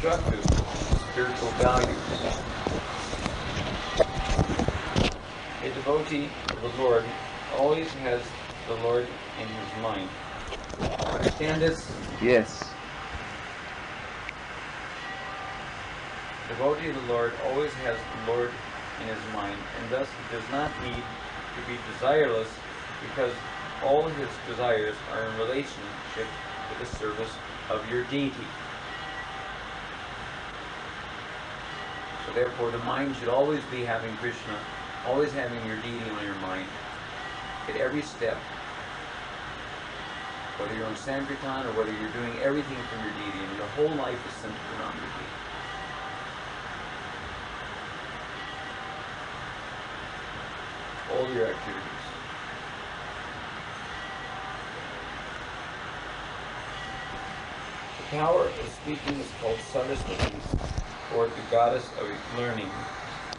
constructive spiritual values. A devotee of the Lord always has the Lord in his mind. Understand this? Yes. The devotee of the Lord always has the Lord in his mind, and thus he does not need to be desireless, because all his desires are in relationship to the service of your deity. So therefore the mind should always be having Krishna, always having your deity on your mind at every step. Whether you're on Sankirtan or whether you're doing everything from your deity, and your whole life is centered around your deity. All your activities. The power of speaking is called Saraswati, or the goddess of learning,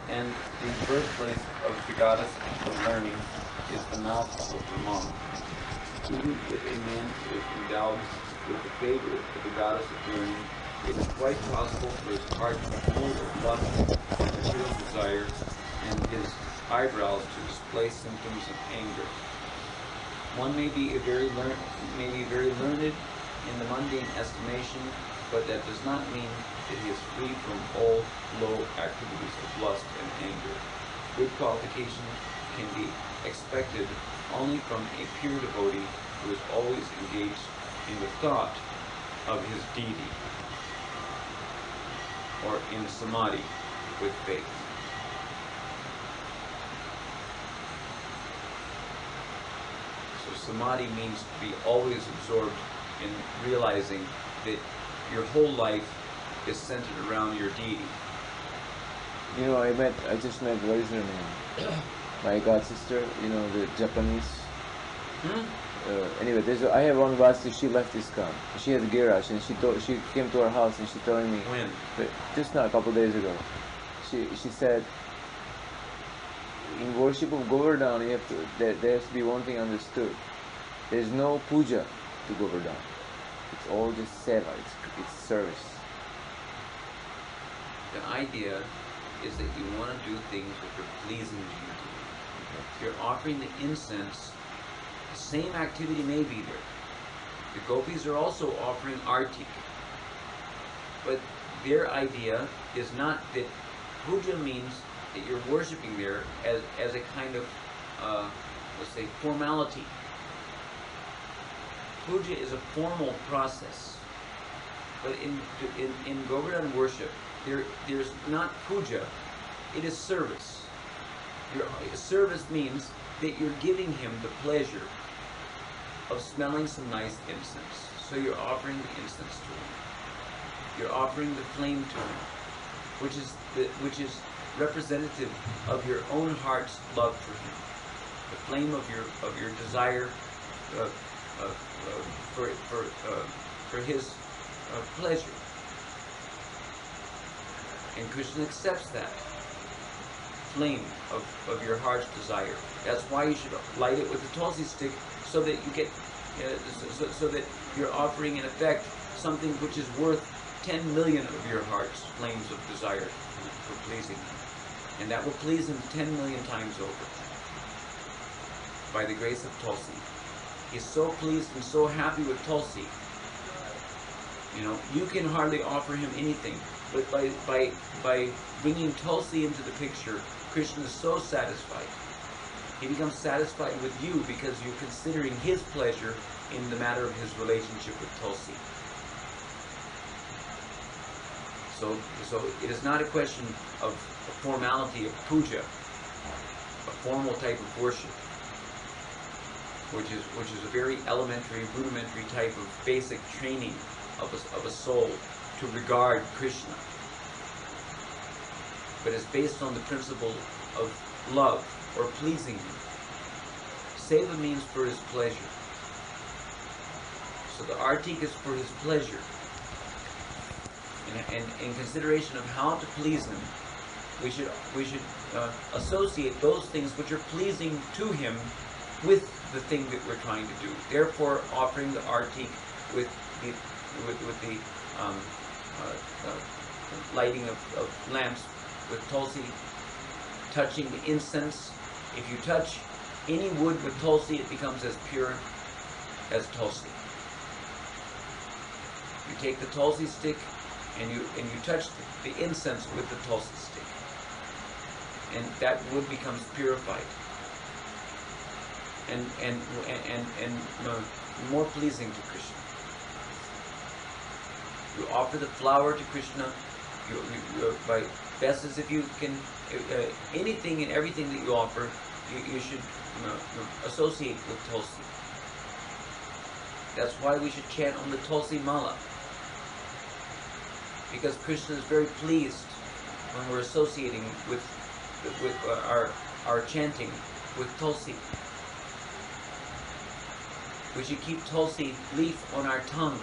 and the birthplace of the goddess of learning is the mouth of the monk. Even if a man is endowed with the favor of the goddess of learning, it is quite possible for his heart to be full of lust and material desire, and his eyebrows to display symptoms of anger. One may be very learned in the mundane estimation, but that does not mean that he is free from all low activities of lust and anger. Good qualification can be expected only from a pure devotee who is always engaged in the thought of his deity, or in samadhi with faith. So samadhi means to be always absorbed in realizing that your whole life is centered around your deity. You know, I just met, what is her name? My god sister, you know, the Japanese. Anyway, I have one Vasti, she left ISKCON. She has a garage, and she came to our house and she told me. When? Just not a couple days ago. She said, in worship of Govardhan, there has to be one thing understood. There's no puja to Govardhan. It's all just seva, it's service. The idea is that you want to do things which are pleasing to you. You're offering the incense. The same activity may be there. The gopis are also offering arti. But their idea is not that puja means that you're worshiping there as a kind of, let's say, formality. Puja is a formal process. But in Govardhan worship, there's not puja, it is service. Service means that you're giving him the pleasure of smelling some nice incense. So you're offering the incense to him. You're offering the flame to him, which is representative of your own heart's love for him. The flame of your desire for his pleasure. And Krishna accepts that flame of your heart's desire. That's why you should light it with a tulsi stick, so that you get, so that you're offering in effect something which is worth 10 million of your heart's flames of desire for pleasing him. And that will please him 10 million times over by the grace of tulsi. He's so pleased and so happy with tulsi. You know, you can hardly offer him anything, but by bringing tulsi into the picture, Krishna is so satisfied. He becomes satisfied with you because you're considering his pleasure in the matter of his relationship with tulsi. So it is not a question of a formality of puja, a formal type of worship, which is a very elementary, rudimentary type of basic training of a soul to regard Krishna. But it's based on the principle of love or pleasing him. Seva means for his pleasure. So the artik is for his pleasure. And in consideration of how to please him, we should associate those things which are pleasing to him with the thing that we're trying to do. Therefore, offering the artik with the lighting of lamps with tulsi, touching the incense. If you touch any wood with tulsi, it becomes as pure as tulsi. You take the tulsi stick and you touch the incense with the tulsi stick, and that wood becomes purified and more pleasing to Krishna. You offer the flower to Krishna. By best as if you can, anything and everything that you offer, you should associate with tulsi. That's why we should chant on the tulsi mala, because Krishna is very pleased when we're associating with our chanting with tulsi. We should keep tulsi leaf on our tongue,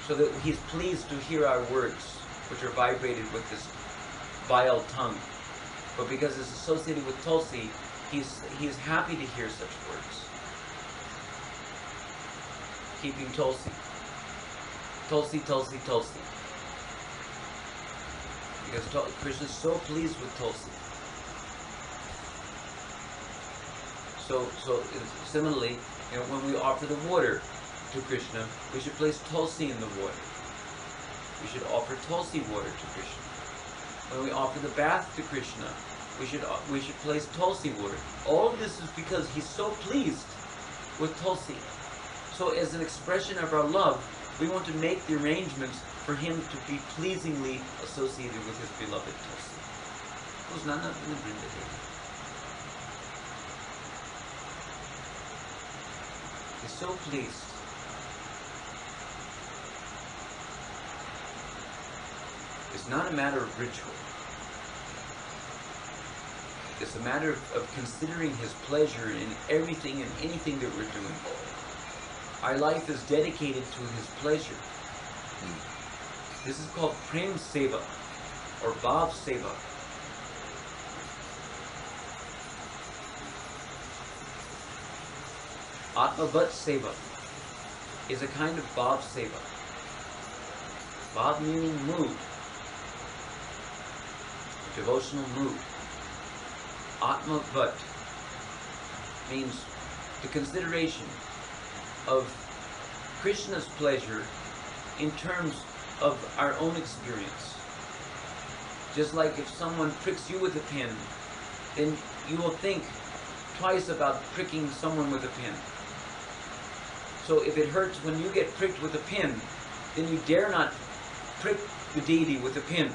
so that he's pleased to hear our words, which are vibrated with this vile tongue. But because it's associated with tulsi, he's happy to hear such words. Keeping tulsi. Tulsi, tulsi, tulsi. Because Krishna is so pleased with tulsi. So similarly, when we offer the water to Krishna, we should place tulsi in the water. We should offer tulsi water to Krishna. When we offer the bath to Krishna, we should place tulsi water. All of this is because he's so pleased with tulsi. So as an expression of our love, we want to make the arrangements for him to be pleasingly associated with his beloved tulsi. He's so pleased. It's not a matter of ritual. It's a matter of considering his pleasure in everything and anything that we're doing. Our life is dedicated to his pleasure. This is called Prem Seva or Bhav Seva. Atmavat Seva is a kind of Bhav Seva. Bhav meaning mood, devotional mood. Atmavat means the consideration of Krishna's pleasure in terms of our own experience. Just like if someone pricks you with a pin, then you will think twice about pricking someone with a pin. So if it hurts when you get pricked with a pin, then you dare not prick the deity with a pin,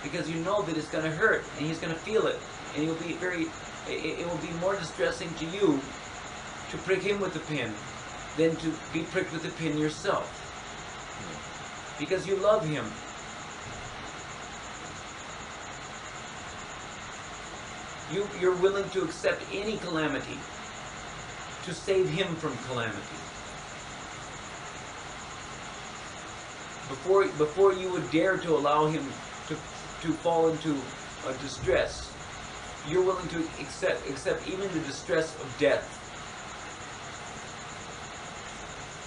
because you know that it's going to hurt and he's going to feel it, and you'll be it will be more distressing to you to prick him with a pin than to be pricked with a pin yourself, because you love him. You're willing to accept any calamity to save him from calamity. Before you would dare to allow him to fall into distress, you're willing to accept even the distress of death.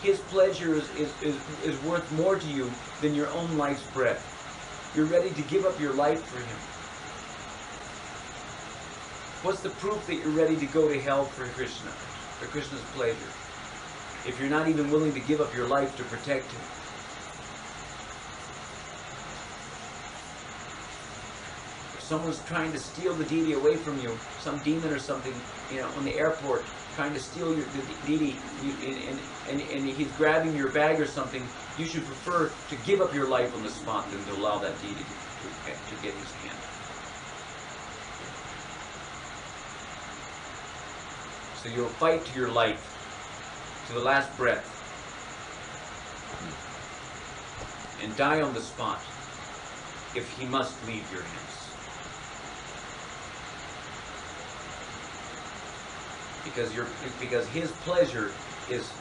His pleasure is worth more to you than your own life's breath. You're ready to give up your life for him. What's the proof that you're ready to go to hell for Krishna, for Krishna's pleasure, if you're not even willing to give up your life to protect him? If someone's trying to steal the deity away from you, some demon or something, on the airport, trying to steal the deity, and he's grabbing your bag or something, you should prefer to give up your life on the spot than to allow that deity to get his hand. So you'll fight to your life, to the last breath, and die on the spot if he must leave your hands. Because his pleasure is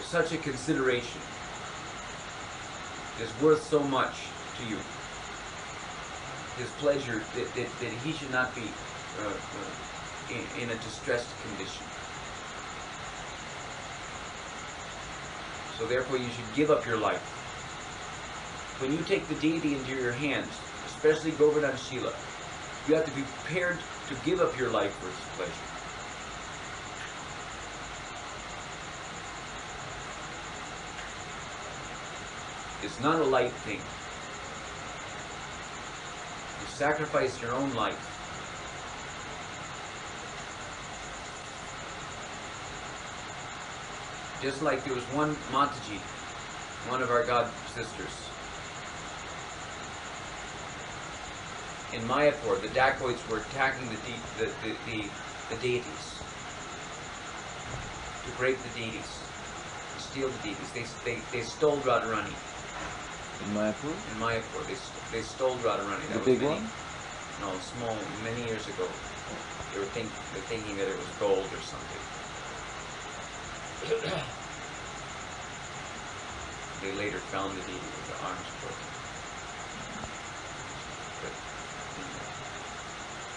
such a consideration, is worth so much to you. His pleasure that he should not be in a distressed condition. So therefore you should give up your life. When you take the deity into your hands, especially Govardhan Shila, you have to be prepared to give up your life for its pleasure. It's not a light thing. You sacrifice your own life. Just like there was one Mataji, one of our god sisters. In Mayapur, the dacoits were attacking the deities. To break the deities. To steal the deities. They stole Radharani. In Mayapur? In Mayapur. They stole Radharani. The big one? No, small, many years ago. They were thinking that it was gold or something. They later found the deity with the arms broken.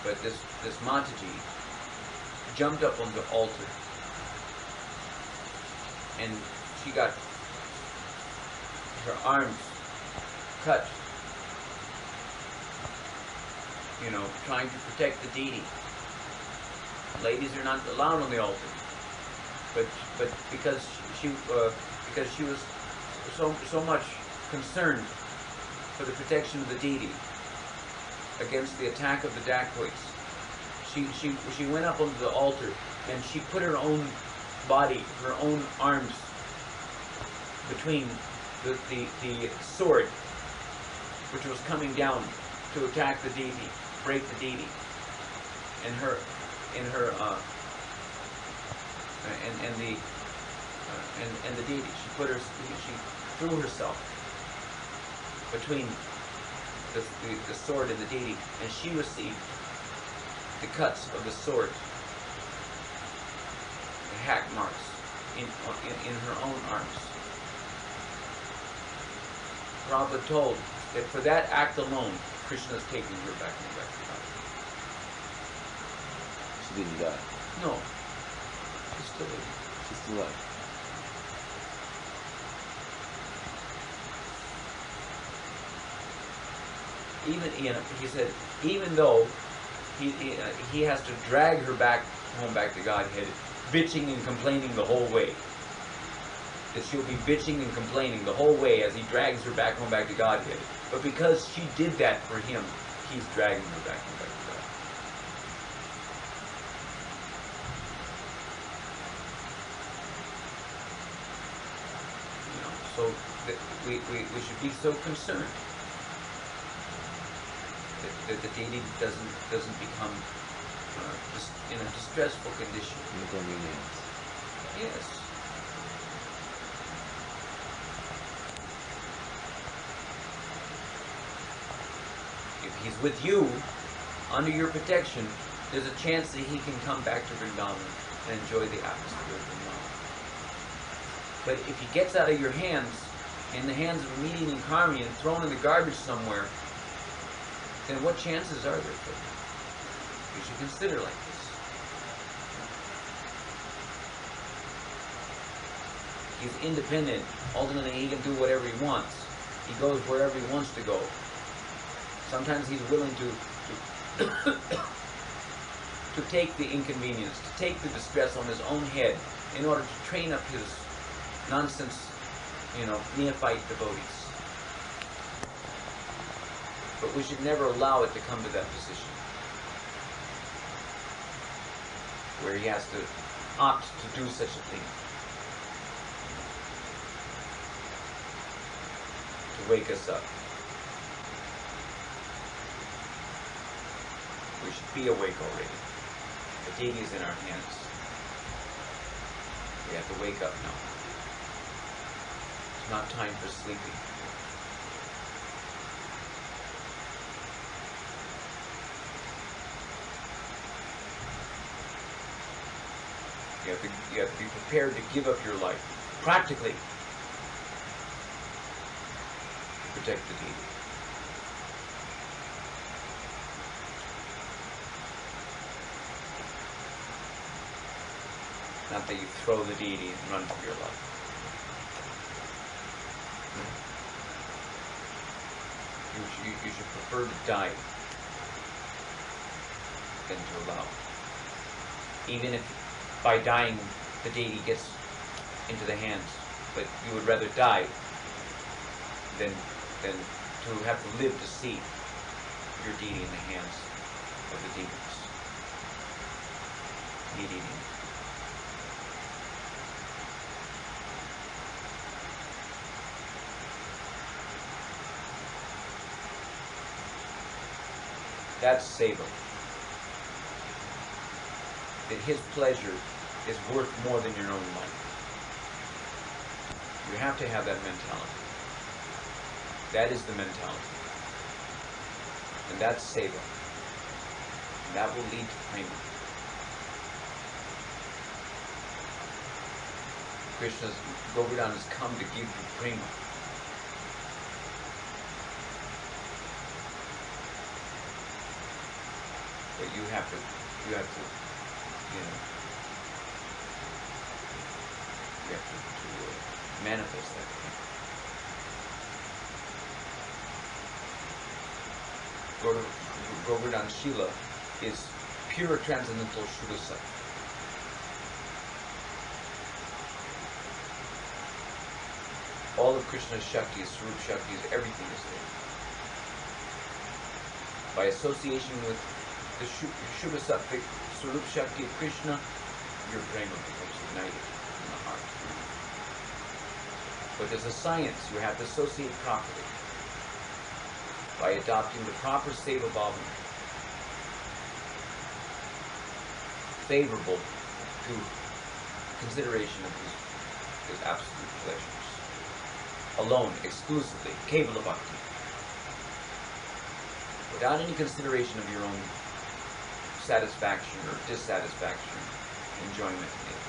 But this Mataji jumped up on the altar and she got her arms cut, trying to protect the deity. Ladies are not allowed on the altar. But because she was so much concerned for the protection of the deity against the attack of the dacoits, she went up onto the altar and she put her own body, her own arms between the sword which was coming down to attack the deity, break the deity, and the deity. She threw herself between the sword and the deity, and she received the cuts of the sword, the hack marks in her own arms. Prabhupada told that for that act alone, Krishna is taking her back to God. She didn't die. No, she's still living. She's still alive. He said, even though he has to drag her home back to Godhead, bitching and complaining the whole way. That she'll be bitching and complaining the whole way as he drags her home back to Godhead. But because she did that for him, he's dragging her home back to God. So we should be so concerned that the deity doesn't become in a distressful condition. Inconvenience. Yes. If he's with you, under your protection, there's a chance that he can come back to Vrindavan and enjoy the atmosphere of Vrindavan. But if he gets out of your hands, in the hands of a median incarnate and thrown in the garbage somewhere, then what chances are there for him? You should consider like this. He's independent. Ultimately, he can do whatever he wants. He goes wherever he wants to go. Sometimes he's willing to take the inconvenience, to take the distress on his own head in order to train up his nonsense, neophyte devotees. But we should never allow it to come to that position where he has to opt to do such a thing. To wake us up. We should be awake already. The deity is in our hands. We have to wake up now. It's not time for sleeping. You have to be prepared to give up your life, practically, to protect the deity. Not that you throw the deity and run for your life. You should prefer to die than to allow. Even if by dying the deity gets into the hands, but you would rather die than to have to live to see your deity in the hands of the demons. Need eating. That's Seva. That his pleasure is worth more than your own life. You have to have that mentality. That is the mentality. And that's Seva. And that will lead to prema. Krishna's Govardhan has come to give you prema. But you have to, you have to manifest that prema. Govardhan Shila is pure transcendental Shuddha Sat. All of Krishna's Shaktis, Swarup Shaktis, everything is there. By association with the Shuddha Sattvic Swarup Shakti of Krishna, your prema becomes ignited in the heart. But there's a science. You have to associate properly by adopting the proper seva bhavana, favorable to consideration of his absolute pleasures. Alone, exclusively, kevala bhakti. Without any consideration of your own satisfaction or dissatisfaction, enjoyment in it.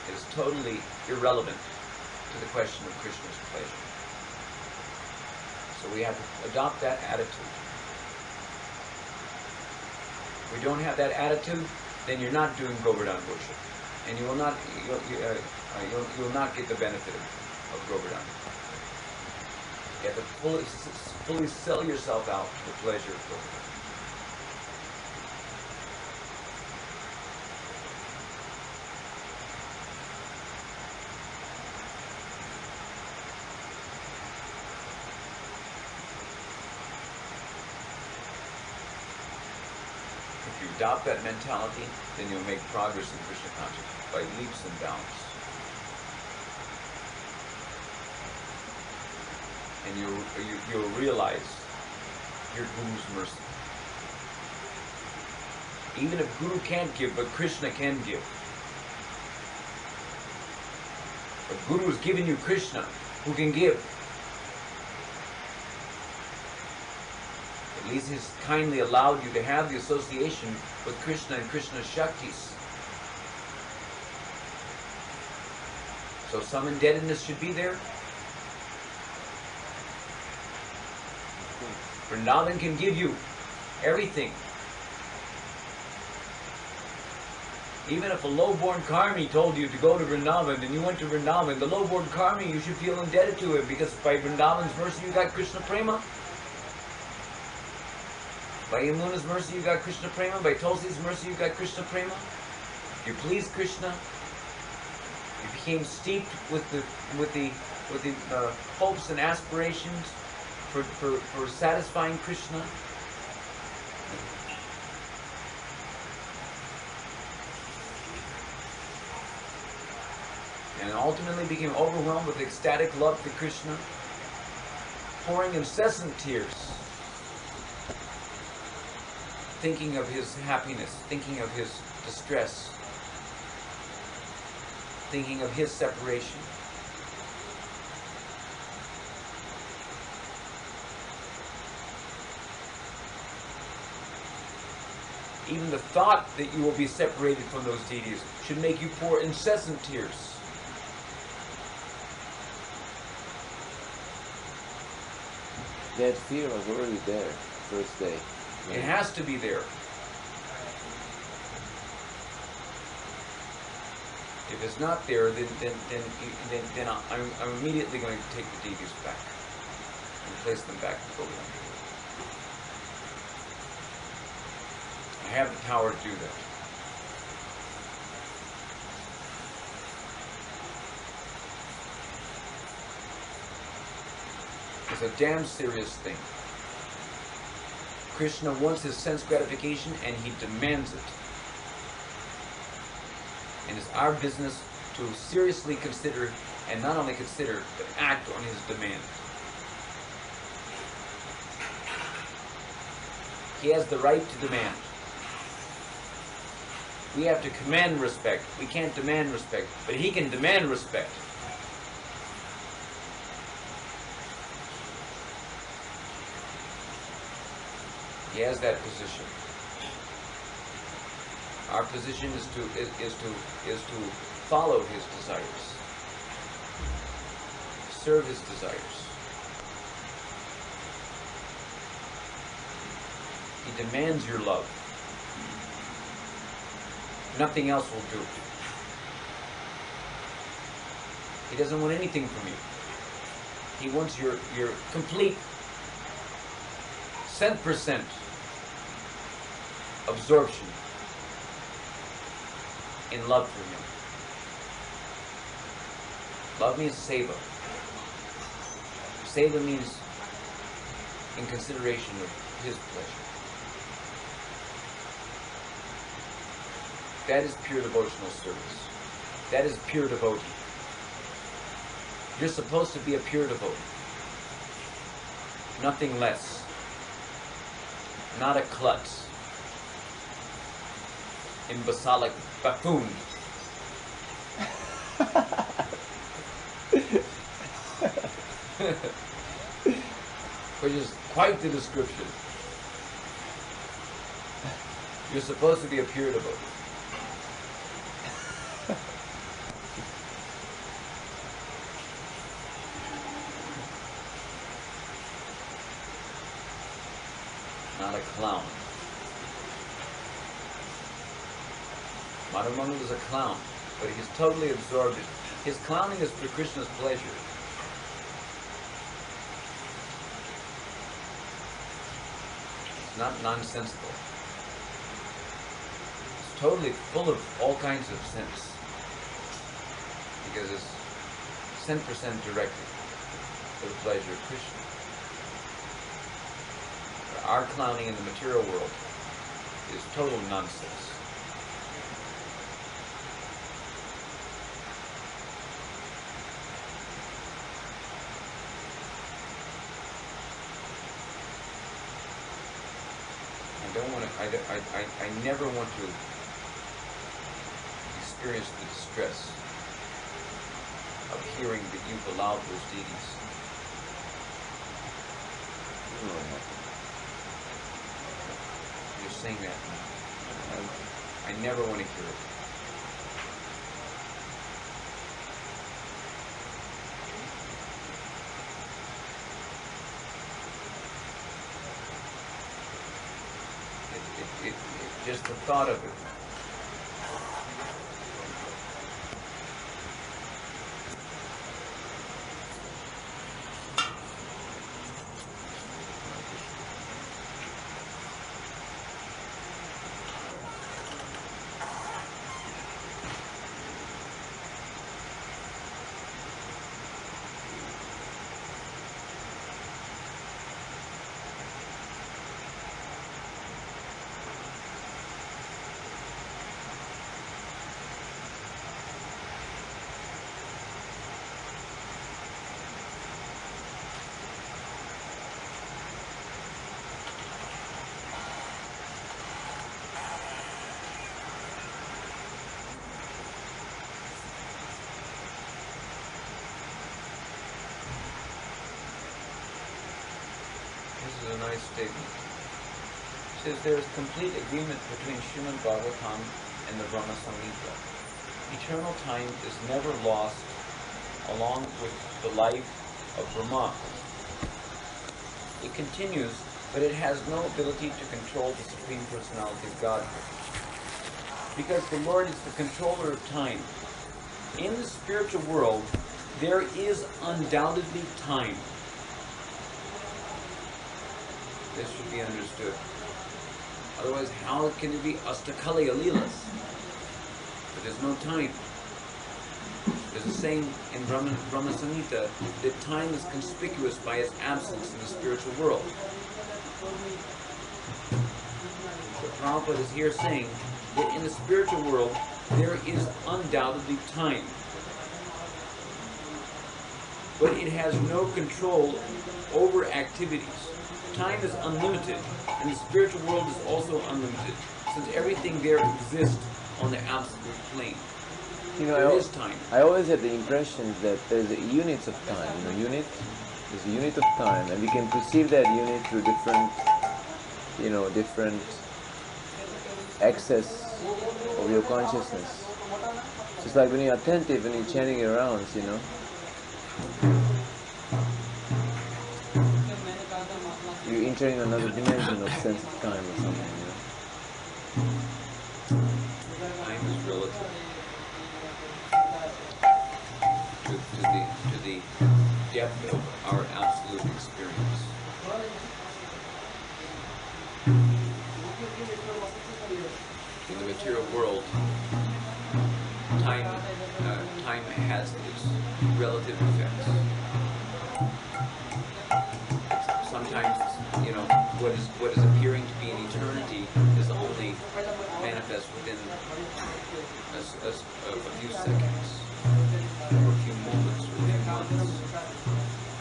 It is totally irrelevant to the question of Krishna's pleasure. So we have to adopt that attitude. If we don't have that attitude, then you're not doing Govardhan worship, and you will not you'll not get the benefit of Govardhan. You have to fully sell yourself out to the pleasure of Govardhan. If you adopt that mentality, then you'll make progress in Krishna consciousness by leaps and bounds. And you'll realize your Guru's mercy. Even if Guru can't give, but Krishna can give. But Guru has given you Krishna, who can give. At least he's kindly allowed you to have the association with Krishna and Krishna's Shaktis. So some indebtedness should be there. Vrindavan can give you everything. Even if a low-born karmi told you to go to Vrindavan and you went to Vrindavan, the low-born karmi, you should feel indebted to him because by Vrindavan's mercy you got Krishna Prema. By Yamuna's mercy you got Krishna Prema. By Tulsi's mercy you got Krishna Prema. You pleased Krishna. You became steeped with the hopes and aspirations for satisfying Krishna. And ultimately became overwhelmed with ecstatic love for Krishna, pouring incessant tears, thinking of his happiness, thinking of his distress, thinking of his separation. Even the thought that you will be separated from those deities should make you pour incessant tears. That fear was already there first day. It has to be there. If it's not there, then I'm immediately going to take the deities back and place them back in Govardhan. I have the power to do that. It's a damn serious thing. Krishna wants his sense gratification and he demands it. And it's our business to seriously consider, and not only consider, but act on his demand. He has the right to demand. We have to command respect. We can't demand respect, but he can demand respect. He has that position. Our position is to follow his desires, serve his desires. He demands your love. Nothing else will do. He doesn't want anything from you. He wants your complete 100% absorption in love for him. Love means seva. Seva means in consideration of his pleasure. That is pure devotional service. That is pure devotee. You're supposed to be a pure devotee. Nothing less. Not a klutz. Imbecilic buffoon. Which is quite the description. You're supposed to be a pure devotee. Not a clown. Madhavananda is a clown, but he's totally absorbed in. His clowning is for Krishna's pleasure. It's not nonsensical. It's totally full of all kinds of sense. Because it's 100% directed for the pleasure of Krishna. Our clowning in the material world is total nonsense. I never want to experience the distress of hearing that you've allowed those deities. You're saying that. I never want to hear it. Just the thought of it. This is a nice statement. It says there is complete agreement between Srimad Bhagavatam and the Brahma Samhita. Eternal time is never lost along with the life of Brahma. It continues, but it has no ability to control the Supreme Personality of Godhead. Because the Lord is the controller of time, In the spiritual world, there is undoubtedly time. This should be understood. Otherwise, how can it be Astakaliya Leelas? But there's no time. There's a saying in Brahma Samhita that time is conspicuous by its absence in the spiritual world. So Prabhupada is here saying that in the spiritual world, there is undoubtedly time. But it has no control over activities. Time is unlimited, and the spiritual world is also unlimited, since everything there exists on the absolute plane. You know, There is time. I always had the impression that there's units of time. You know, there's a unit of time, and we can perceive that unit through different access of your consciousness. Just like when you're attentive and you're chanting your rounds, you know. You're entering another dimension of sense of time or something, you know. Time is relative to the depth of our absolute experience. In the material world, time has its relative effects. Sometimes, what is appearing to be an eternity is only manifest within a few seconds, or a few moments, or a few months.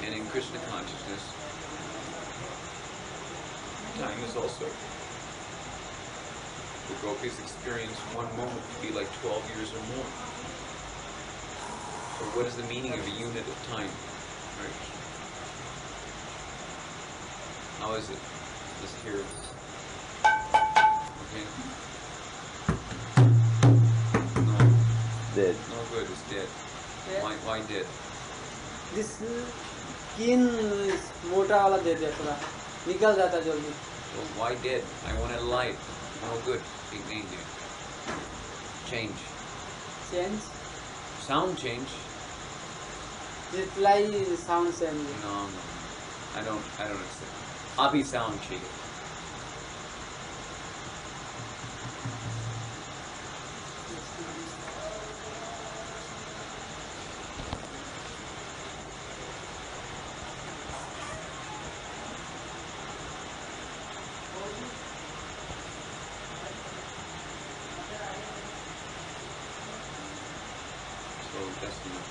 And in Krishna consciousness, time is also. The gopis experience one moment to be like 12 years or more. So what is the meaning of a unit of time? Right? How is it? Just here. Okay. No. Dead. No good, it's dead. Why dead? This skin is मोटा वाला दे दिया थोड़ा निकल जाता जल्दी. Well, why dead? I want it alive. No good. Big name here. Change. Change. Sound change. Reply sound same. No. I don't accept. Abhi sound change. So that's enough.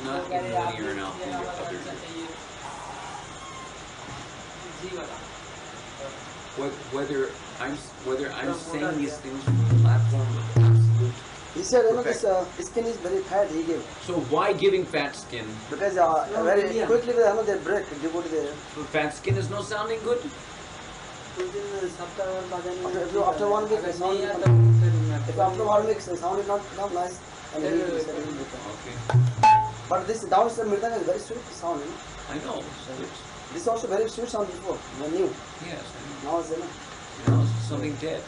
Not in one ear and out the other ear. Whether I'm saying these things from the platform of absolute. He said, perfect. this skin is very fat. He gave So why giving fat skin? because very quickly they break. They go to the Fat skin is no sounding good. after 1 week, the sound. If after 1 week, the sound is not nice, and he said it will become. Okay, But this downstairs mridanga is very sweet sound. You know? I know. This is also very sweet sound before, when new. Yes, Now it's now it's something dead.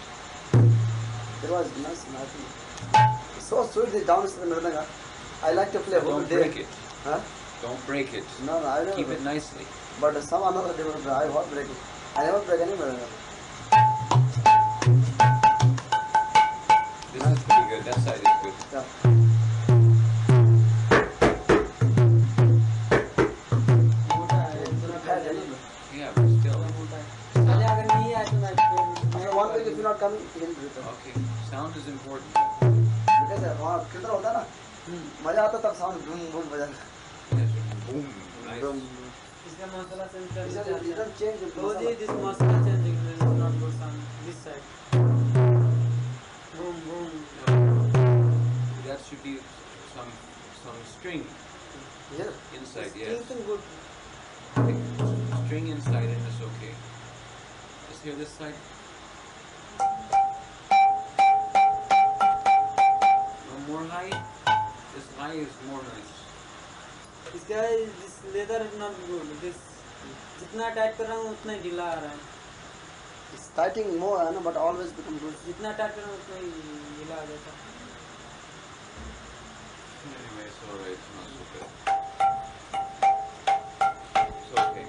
there was nice nothing. So sweet the downstairs mridanga. I like to play whole Don't day. break it. Huh? Don't break it. No, I never. Keep it nicely. But some another they will I won't break it. I never break any mridanga. This is pretty good. That side is good. Yeah. Yeah, but still. After 1 week, if you're not coming, you can break it. Okay, sound is important. Because वहाँ किधर होता ना मजा आता तब sound boom boom बजाना. Yes. Boom. Nice. इसका मसाला sensor. You don't change the Oh, masala. this masala changing is not good sound. This side. Boom, boom. That should be some string Here. inside. Yes. Anything good. String inside and it's okay. Let's hear this side. No more high. This high is more nice. इसका this leather is not good. This जितना tight कर रहा हूँ उतना ही ढीला आ रहा है. It's tightening more, I know, but always become loose. जितना टाइट कर रहा हूँ उतना ही ढीला आ जाता है. Anyway, it's alright, it's not so bad. It's okay.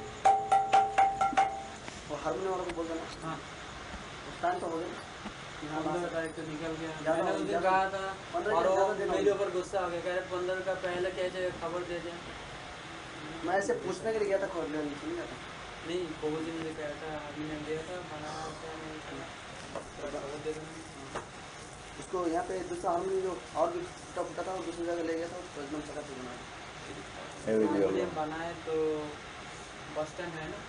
वो हारमोनियम वाला को बोल देना. हाँ. टाइम तो हो गया. यहाँ पंद्रह लास्ट. तारीख तो निकल गया. ज़्यादा- मैंने उस दिन ज़्यादा- कहा था 15 और ज़्यादा दिन हो मेरे गया. ऊपर गुस्सा आ गया. कह रहे 15 का पहले कैसे खबर दे दें. मैं ऐसे पूछने के लिए गया था खोल लिया नहीं गया था. नहीं बाबू जी ने कहा था अभी ने दिया था बना क्या नहीं था. खबर दे देना. उसको यहाँ पे दूसरा हारमोनियम जो और भी टूटा फूटा था वो दूसरी जगह ले गया था तो एकदम चका चक बना. हारमोनियम बनाए तो बस स्टैंड है ना.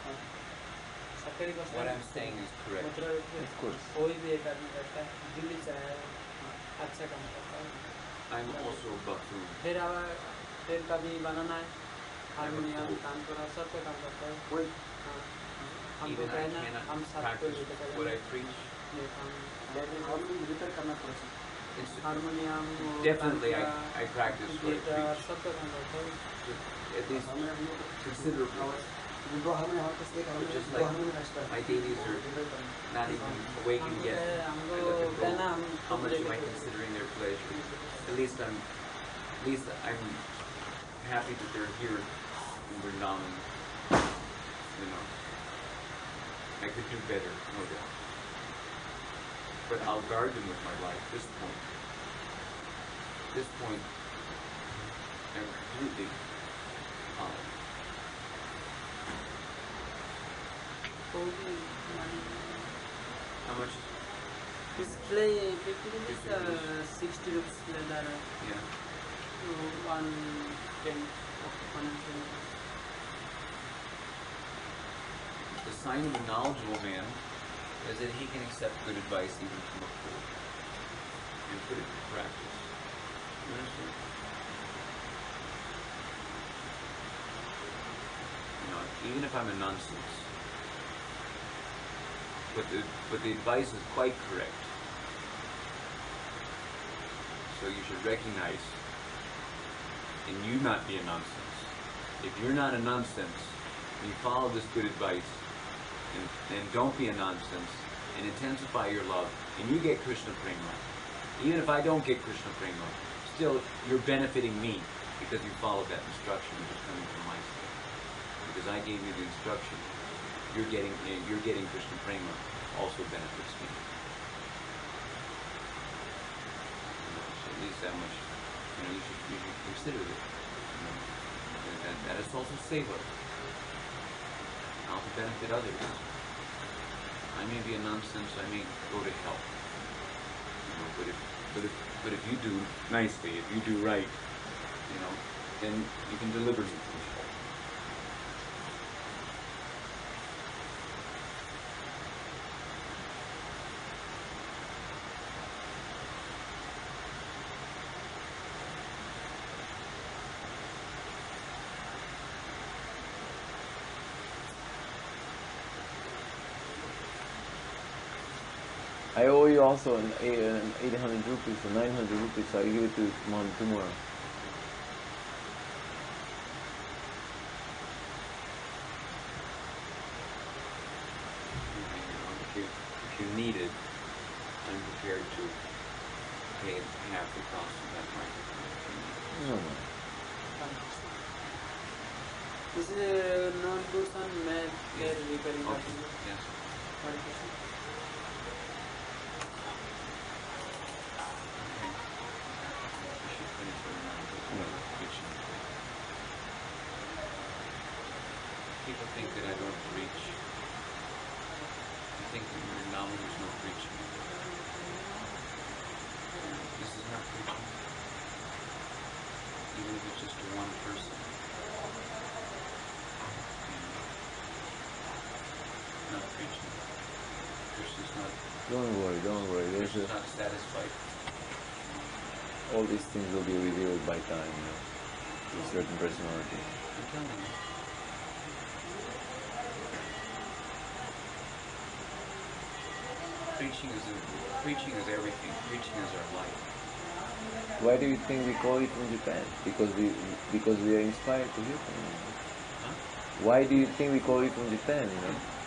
सरकारी बस What I'm stand. saying is correct. Of course. कोई भी एक आदमी करता है. दिल्ली से आया है. अच्छा काम करता है. I'm also a buffoon. फिर कभी बनाना है. हारमोनियम काम करा सब पे काम करता है. वही हाँ. हमको Even I कहना cannot हम सब practice what I preach. Harmonium repair करना पड़ेगा. It's harmonium definitely I practice what I guitar preach. सब पे काम करता है. At least considerably. दो हारमोनियम हमारे पास एक हारमोनियम Just दो like harmonium extra. my dailies are not even awakened yet. I let them go. How much am I considering their pleasure? At least I'm happy that they're here in Vrindavan. You know, I could do better, no doubt. But I'll guard them with my life. This point, I'm completely hollow. How much? This play 50 rupees, 60 rupees leather, Yeah. 110, 110. The sign of a knowledgeable man is that he can accept good advice even from a fool and put it into practice. You understand? You know, even if I'm a nonsense, but the advice is quite correct. So you should recognize and you not be a nonsense. If you're not a nonsense, you follow this good advice and don't be a nonsense and intensify your love and you get Krishna Prema. Even if I don't get Krishna Prema, still you're benefiting me because you followed that instruction which is coming from my side. Because I gave you the instruction. You're getting Krishna Prema also benefits me. So at least that much, you should consider it. That is also seva. How to benefit others. I may be a nonsense, I may go to hell. But if you do nicely, if you do right, then you can deliver me from hell. I owe you also an 800 rupees or 900 rupees, so I give it to Mom tomorrow. If you need it, I'm prepared to pay half the cost of that microphone. No, no. This is a non-goods on मैं फिर repairing Okay, करती हूँ. yes. You should finish it now. People think that I don't preach. I think that your knowledge is no preaching. This is not preaching. Even if it's just to one person. Not preaching. Krishna's not. Don't worry. There's Krishna's not satisfied. all these things will be revealed by time, to a certain personality. I'm telling you. Preaching is everything. Preaching is our life. Why do you think we call it from Japan? Because we are inspired to hear from them. Huh? Why do you think we call it from Japan?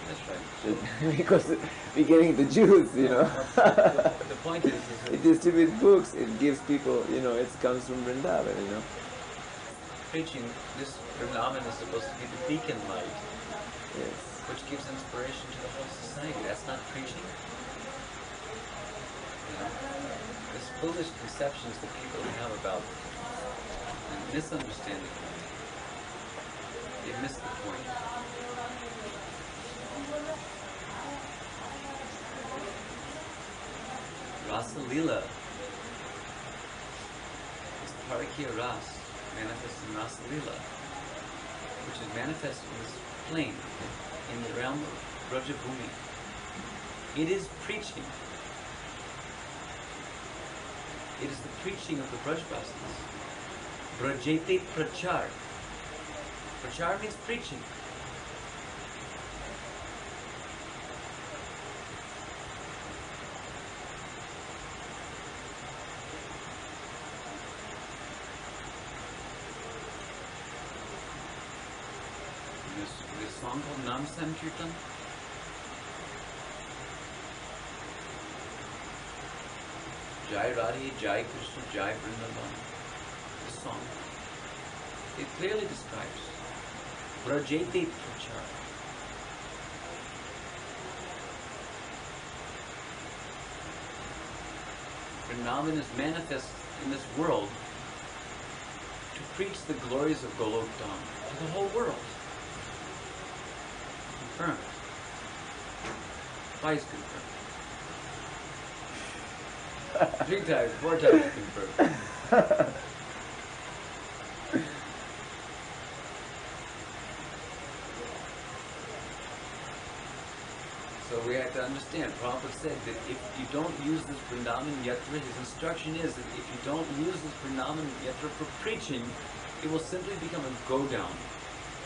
That's right. Because we're getting the Jews, The point is It distributes books. It gives people, it comes from Vrindavan, preaching, this Vrindavan is supposed to be the beacon light, Yes. which gives inspiration to the whole society. That's not preaching. This foolish conceptions that people have about and misunderstanding. They miss the point. Rasa Lila is Parakya Ras, manifest in Rasa Lila, which is manifest in this plane, in the realm of Brajabhumi. It is preaching. It is the preaching of the Brajvasis. Brajete Prachar. Prachar means preaching. This song called Nam Sankirtan. Jai Radhe, Jai Krishna, Jai Vrindavan. This song, it clearly describes Brajete Prachar. Vrindavan is manifest in this world to preach the glories of Golok Dham to the whole world. Confirmed. Twice confirmed. 3 times, 4 times confirmed. So we have to understand, Prabhupada said that if you don't use this Vrindavan Yatra, his instruction is that if you don't use this Vrindavan Yatra for preaching, it will simply become a go-down.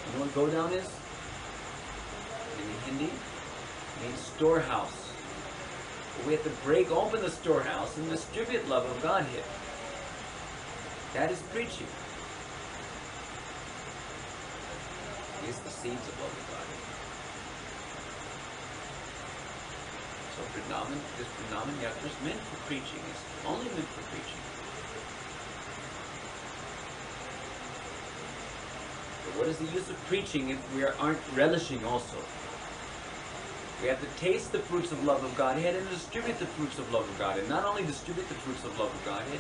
You know what go-down is? In Hindi, it means storehouse. We have to break open the storehouse and distribute love of Godhead. That is preaching. It's the seeds of love of Godhead. So Vrindavan, this Vrindavan Yatra is meant for preaching. It's only meant for preaching. But what is the use of preaching if we aren't relishing also? We have to taste the fruits of love of Godhead and distribute the fruits of love of Godhead. Not only distribute the fruits of love of Godhead.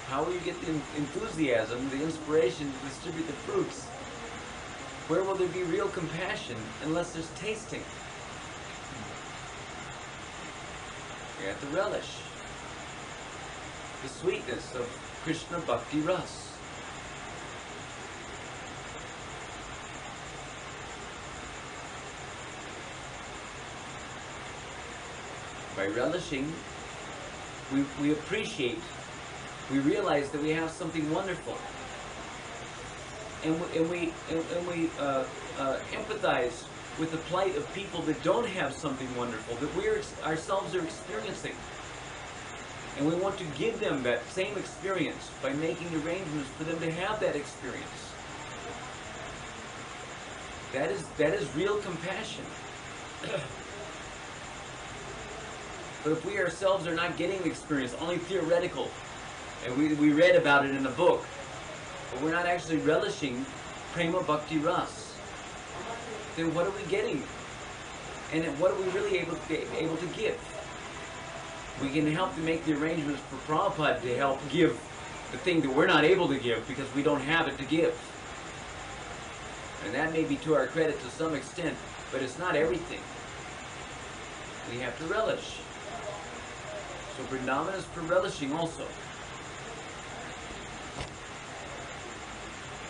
How will you get the enthusiasm, the inspiration to distribute the fruits? Where will there be real compassion unless there's tasting? We have to relish the sweetness of Krishna Bhakti Ras. By relishing, we appreciate, we realize that we have something wonderful, and we empathize with the plight of people that don't have something wonderful that we ourselves are experiencing, and we want to give them that same experience by making arrangements for them to have that experience. That is real compassion. But if we ourselves are not getting the experience, only theoretical, and we read about it in a book, but we're not actually relishing Prema Bhakti Ras, then what are we getting? And what are we really able to give? We can help to make the arrangements for Prabhupada to help give the thing that we're not able to give because we don't have it to give. And that may be to our credit to some extent, but it's not everything. We have to relish. So Vrindavan is for relishing also.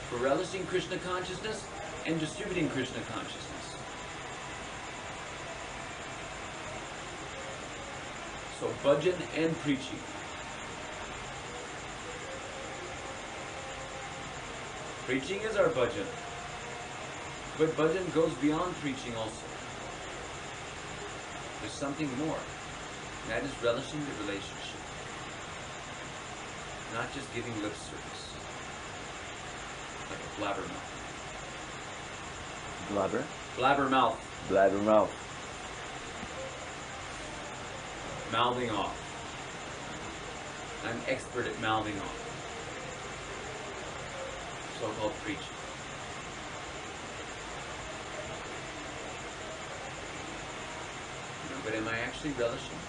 For relishing Krishna consciousness and distributing Krishna consciousness. So bhajan and preaching. Preaching is our bhajan. But bhajan goes beyond preaching also. There's something more. That is relishing the relationship. Not just giving lip service. Like a blabbermouth. Blabber? Blabbermouth. Blabbermouth. Mouthing off. I'm expert at mouthing off. So-called preaching. You know, but am I actually relishing?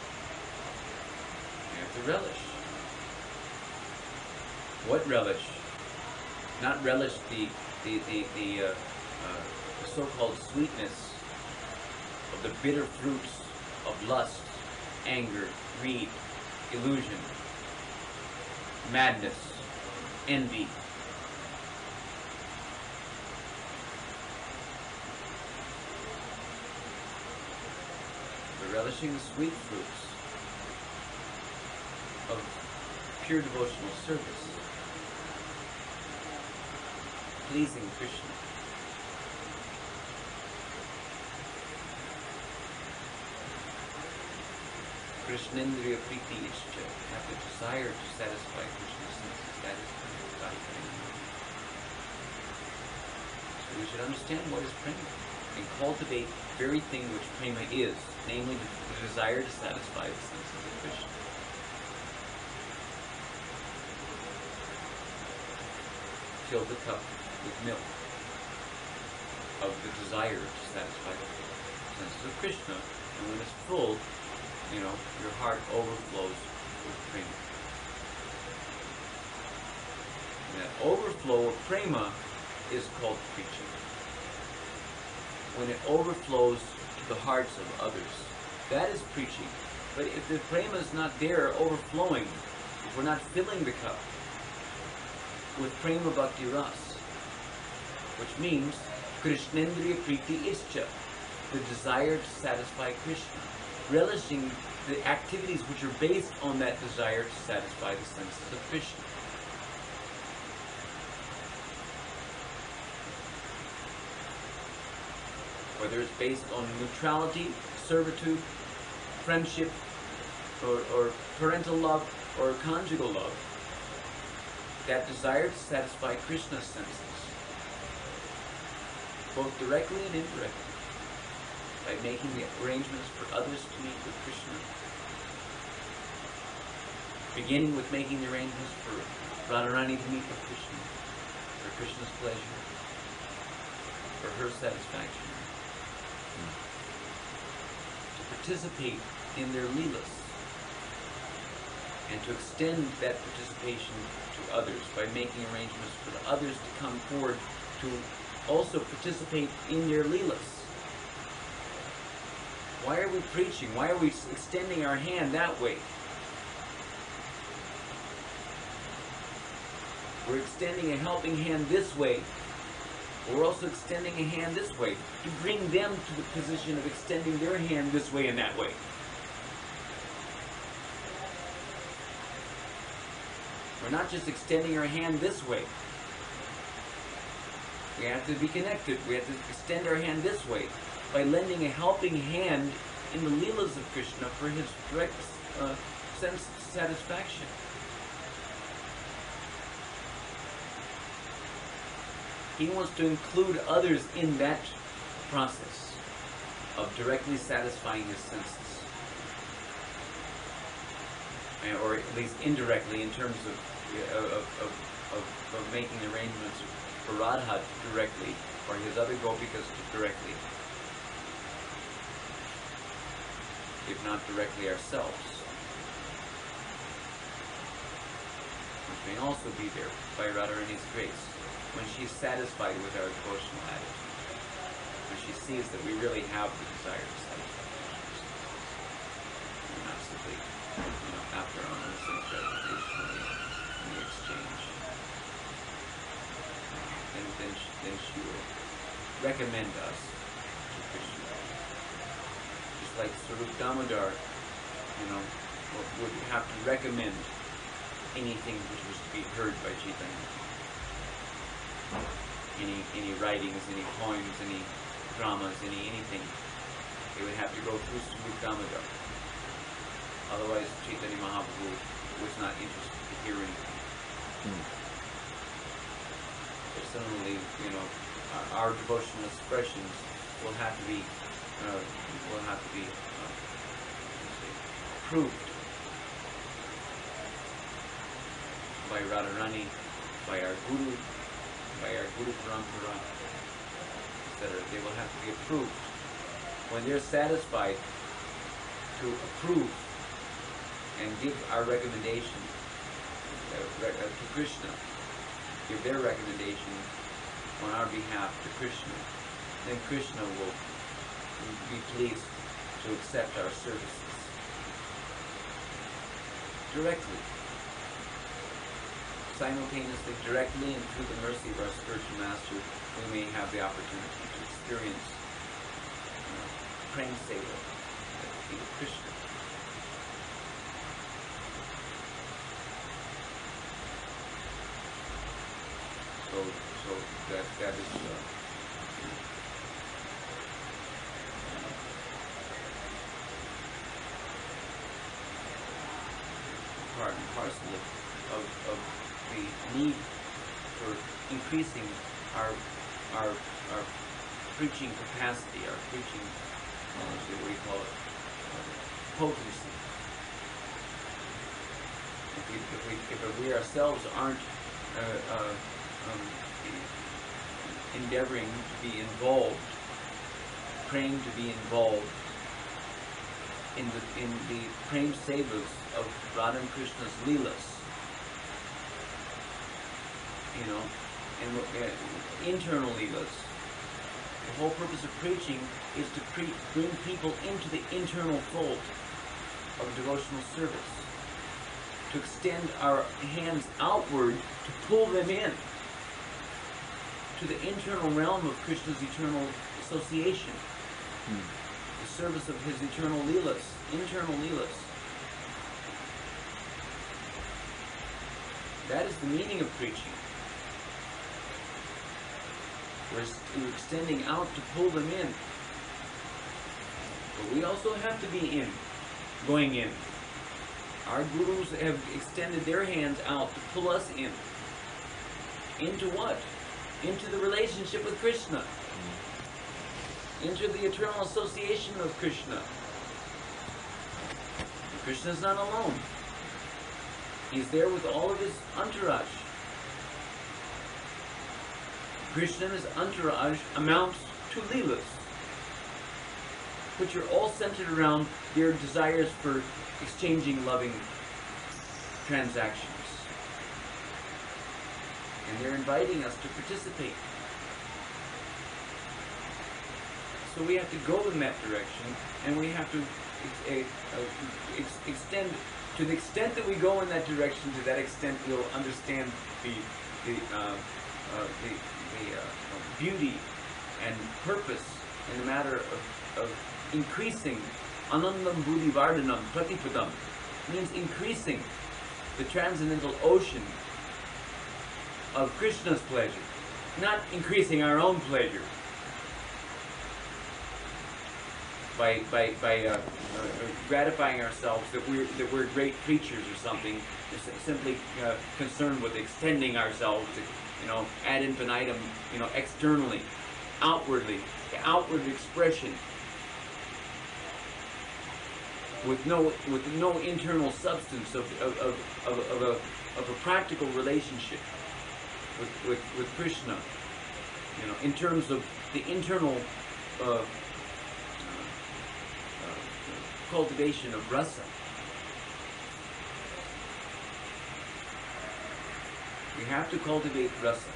I have to relish. What relish? Not relish the so-called sweetness of the bitter fruits of lust, anger, greed, illusion, madness, envy. We're relishing the sweet fruits of pure devotional service, pleasing Krishna. Krishnendriya Priti Ishcha, have the desire to satisfy Krishna's senses. That is prema. So we should understand what is prema and cultivate the very thing which prema is, namely the desire to satisfy the senses of Krishna. Fill the cup with milk of the desire to satisfy the senses of Krishna, and when it's full, you know, your heart overflows with prema. And that overflow of prema is called preaching. When it overflows to the hearts of others, that is preaching. But if the prema is not there, overflowing, if we're not filling the cup with prema bhakti ras, which means Krishnendriya Priti Ischa, the desire to satisfy Krishna, relishing the activities which are based on that desire to satisfy the senses of Krishna. Whether it's based on neutrality, servitude, friendship, or parental love, or conjugal love, that desire to satisfy Krishna's senses, both directly and indirectly, by making the arrangements for others to meet with Krishna. Beginning with making the arrangements for Radharani to meet with Krishna, for Krishna's pleasure, for her satisfaction. To participate in their leelas, and to extend that participation to others by making arrangements for the others to come forward to also participate in their leelas. Why are we preaching? Why are we extending our hand that way? We're extending a helping hand this way. We're also extending a hand this way to bring them to the position of extending their hand this way and that way. We're not just extending our hand this way. We have to be connected. We have to extend our hand this way by lending a helping hand in the leelas of Krishna for his direct sense satisfaction. He wants to include others in that process of directly satisfying his senses. Or at least indirectly in terms of making arrangements for Radha directly, or his other gopikas directly, if not directly ourselves, which may also be there by Radharani's grace, when she's satisfied with our devotional attitude, when she sees that we really have the desire to satisfy Krishna. We're not simply, after our own sense gratification in the exchange. And then she will recommend us to Krishna. Just like Sarup Damodar, would have to recommend anything which was to be heard by Chaitanya. Any writings, any poems, any dramas, anything. They would have to go through Sarup Damodar. Otherwise, Chaitanya Mahaprabhu was not interested to hear anything. So similarly, our devotional expressions will have to be approved by Radharani, by our Guru Parampara, etc. They will have to be approved. When they're satisfied to approve and give our recommendation to Krishna, give their recommendation on our behalf to Krishna, then Krishna will be pleased to accept our services directly, simultaneously, directly, and through the mercy of our spiritual master, we may have the opportunity to experience Prem Seva, Krishna. So that is part and parcel of the need for increasing our preaching capacity, our preaching, what do you call it, potency. If we ourselves aren't endeavoring to be involved, praying to be involved in the prem sevas of Radha and Krishna's leelas, and internal leelas. The whole purpose of preaching is to bring people into the internal fold of devotional service, to extend our hands outward to pull them in to the internal realm of Krishna's eternal association, the service of his eternal leelas, internal leelas. That is the meaning of preaching. We're extending out to pull them in. But we also have to be going in. Our gurus have extended their hands out to pull us in. Into what? Into the relationship with Krishna. Into the eternal association of Krishna. Krishna's not alone. He's there with all of his entourage. Krishna and his entourage amounts to leelas, which are all centered around their desires for exchanging loving transactions. And they're inviting us to participate. So we have to go in that direction, and we have to extend. To the extent that we go in that direction, to that extent we'll understand the beauty and purpose in the matter of increasing anandam buddhi vardhanam pratipadam, means increasing the transcendental ocean of Krishna's pleasure, not increasing our own pleasure by gratifying ourselves that we're great preachers or something, simply concerned with extending ourselves to, ad infinitum, externally, outwardly, outward expression, with no internal substance of a practical relationship with Krishna, in terms of the internal cultivation of rasa. We have to cultivate rasa.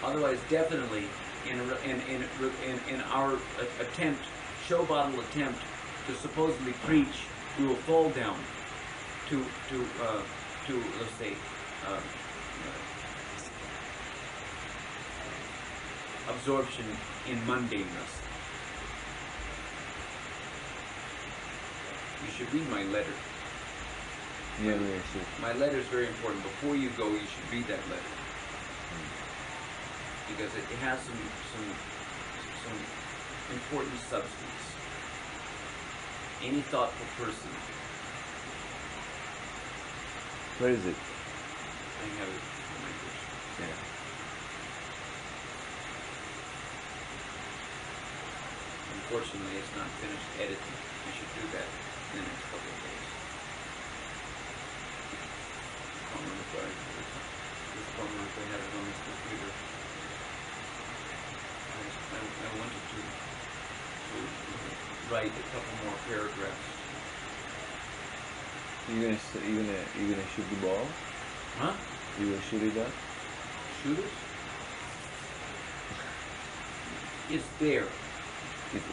Otherwise, definitely, in our attempt, show bottle attempt to supposedly preach, we will fall down to let's say absorption in mundaneness. You should read my letter. Yeah, we should. My letter is very important. Before you go, you should read that letter, because it has some important substance any thoughtful person. Where is it? I have it in my wish. Yeah. Unfortunately, it's not finished editing. I should do that in the next couple of days. I don't remember if I had it on this computer. I wanted to write a couple more paragraphs. You gonna shoot the ball? Huh? You gonna shoot it up? Shoot it? It's there.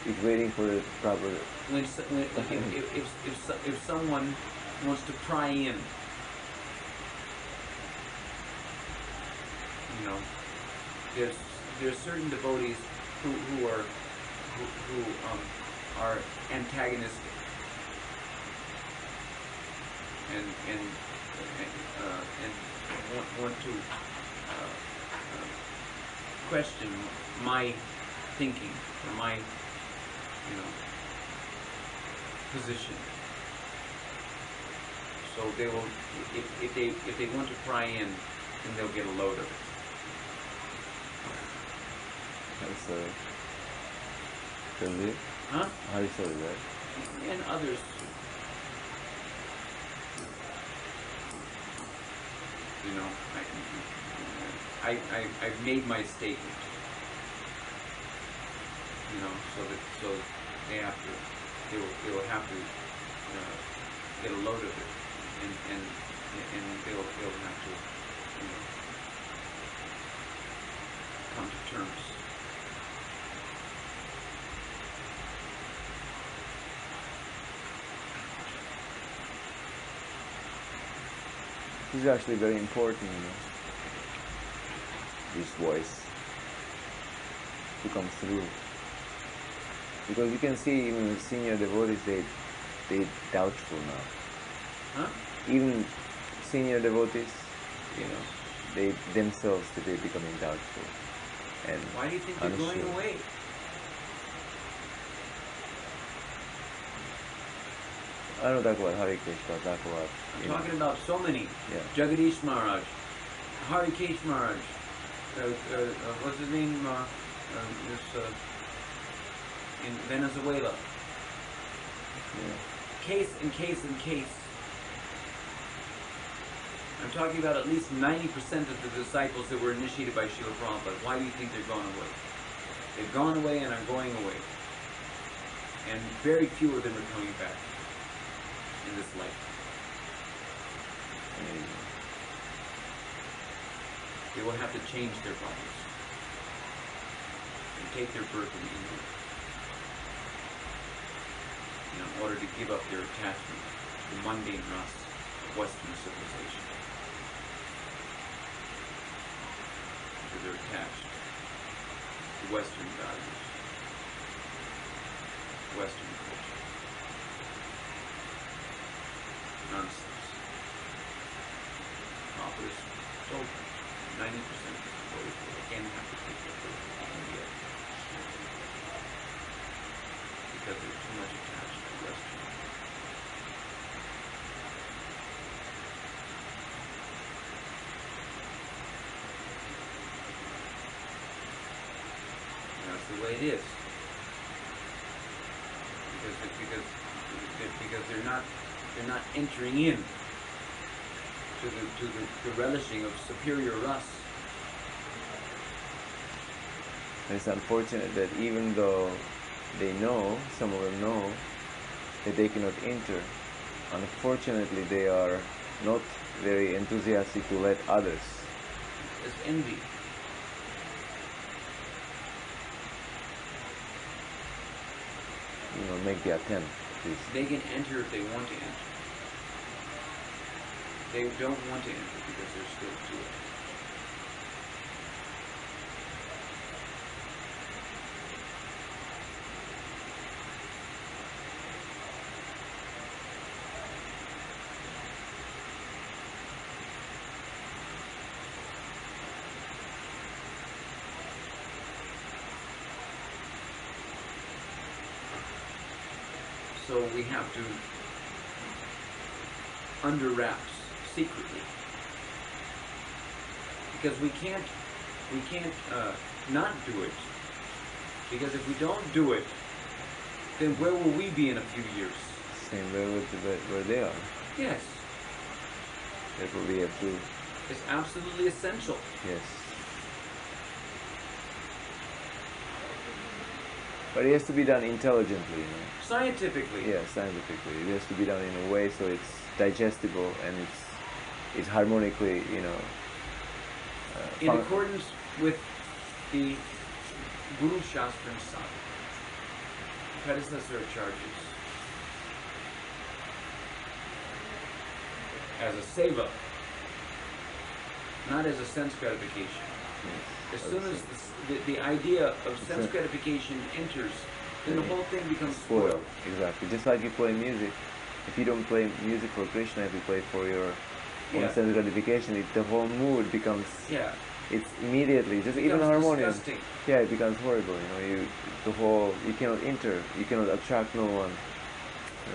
It's waiting for the proper. If someone wants to pry in, you know, there's certain devotees who are antagonistic and want to question my thinking or my position. So they will, if they want to pry in, then they'll get a load of it. I'm sorry. Really? Huh? How sorry, right? And others. You know, I've made my statement. You know, so they have to, they will have to get a load of it, and they'll have to, you know, come to terms. This is actually very important, this voice to come through. Because you can see even senior devotees, they doubtful now. Huh? Even senior devotees, they themselves, they're becoming doubtful. And why do you think they're going away? I don't talk about Hare Krishna, talk about... I'm talking about so many. Yeah. Jagadish Maharaj, Harikesh Maharaj, what's his name? In Venezuela. Yeah. Case and case and case. I'm talking about at least 90% of the disciples that were initiated by Srila Prabhupada. Why do you think they're gone away? They've gone away and are going away. And very few of them are coming back in this life. They will have to change their bodies and take their birth in India in order to give up their attachment to the mundane rust of Western civilization. Because they're attached to Western values, Western culture. Nonsense. Operas told 90% of the voters will again have to take their birth in India because they're too much attached to Western. And that's the way it is. Because they're not entering in to the relishing of superior rus. It's unfortunate that even though they know, some of them know, that they cannot enter, unfortunately they are not very enthusiastic to let others. It's envy. Make the attempt, at least. They can enter if they want to enter. They don't want to enter because they're still too attached. so we have to, under wraps, secretly, because we can't not do it, because if we don't do it, then where will we be in a few years? Same way with where they are. Yes. Therefore we have to. It's absolutely essential. Yes. But it has to be done intelligently, you know. Scientifically. Yeah, scientifically. It has to be done in a way so it's digestible and it's harmonically, you know. In accordance with the Guru Shastra and Sadhana, predecessor charges, as a seva, not as a sense gratification. As soon as the idea of sense gratification enters, then the whole thing becomes spoiled. Exactly. Just like you play music. If you don't play music for Krishna, if you play for your own sense gratification, the whole mood becomes. Yeah. It's immediately just It even becomes harmonium. disgusting. Yeah, it becomes horrible. You know, you cannot enter. You cannot attract no one.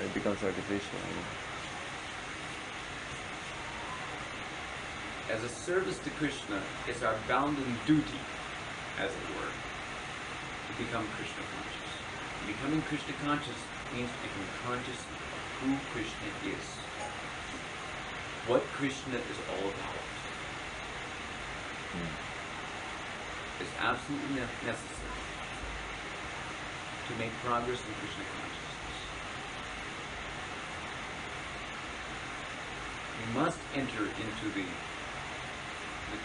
It becomes artificial. You know. As a service to Krishna, it's our bounden duty, as it were, to become Krishna conscious. Becoming Krishna conscious means to become conscious of who Krishna is, what Krishna is all about. It's absolutely necessary to make progress in Krishna consciousness. We must enter into the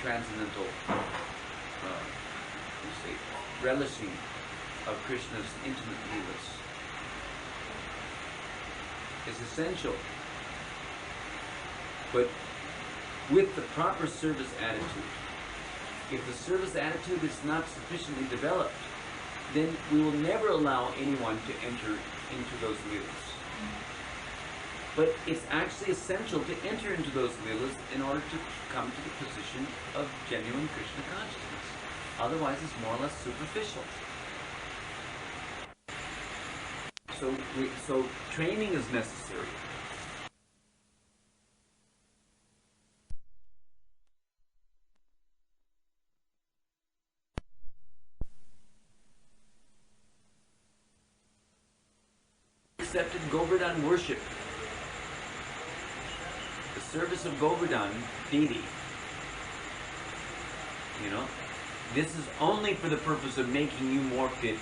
transcendental, relishing of Krishna's intimate leelas is essential. But with the proper service attitude, if the service attitude is not sufficiently developed, then we will never allow anyone to enter into those leelas. But it's actually essential to enter into those leelas in order to come to the position of genuine Krishna consciousness. Otherwise, it's more or less superficial. So training is necessary. Accepted Govardhan worship. The service of Govardhan deity. You know, this is only for the purpose of making you more fit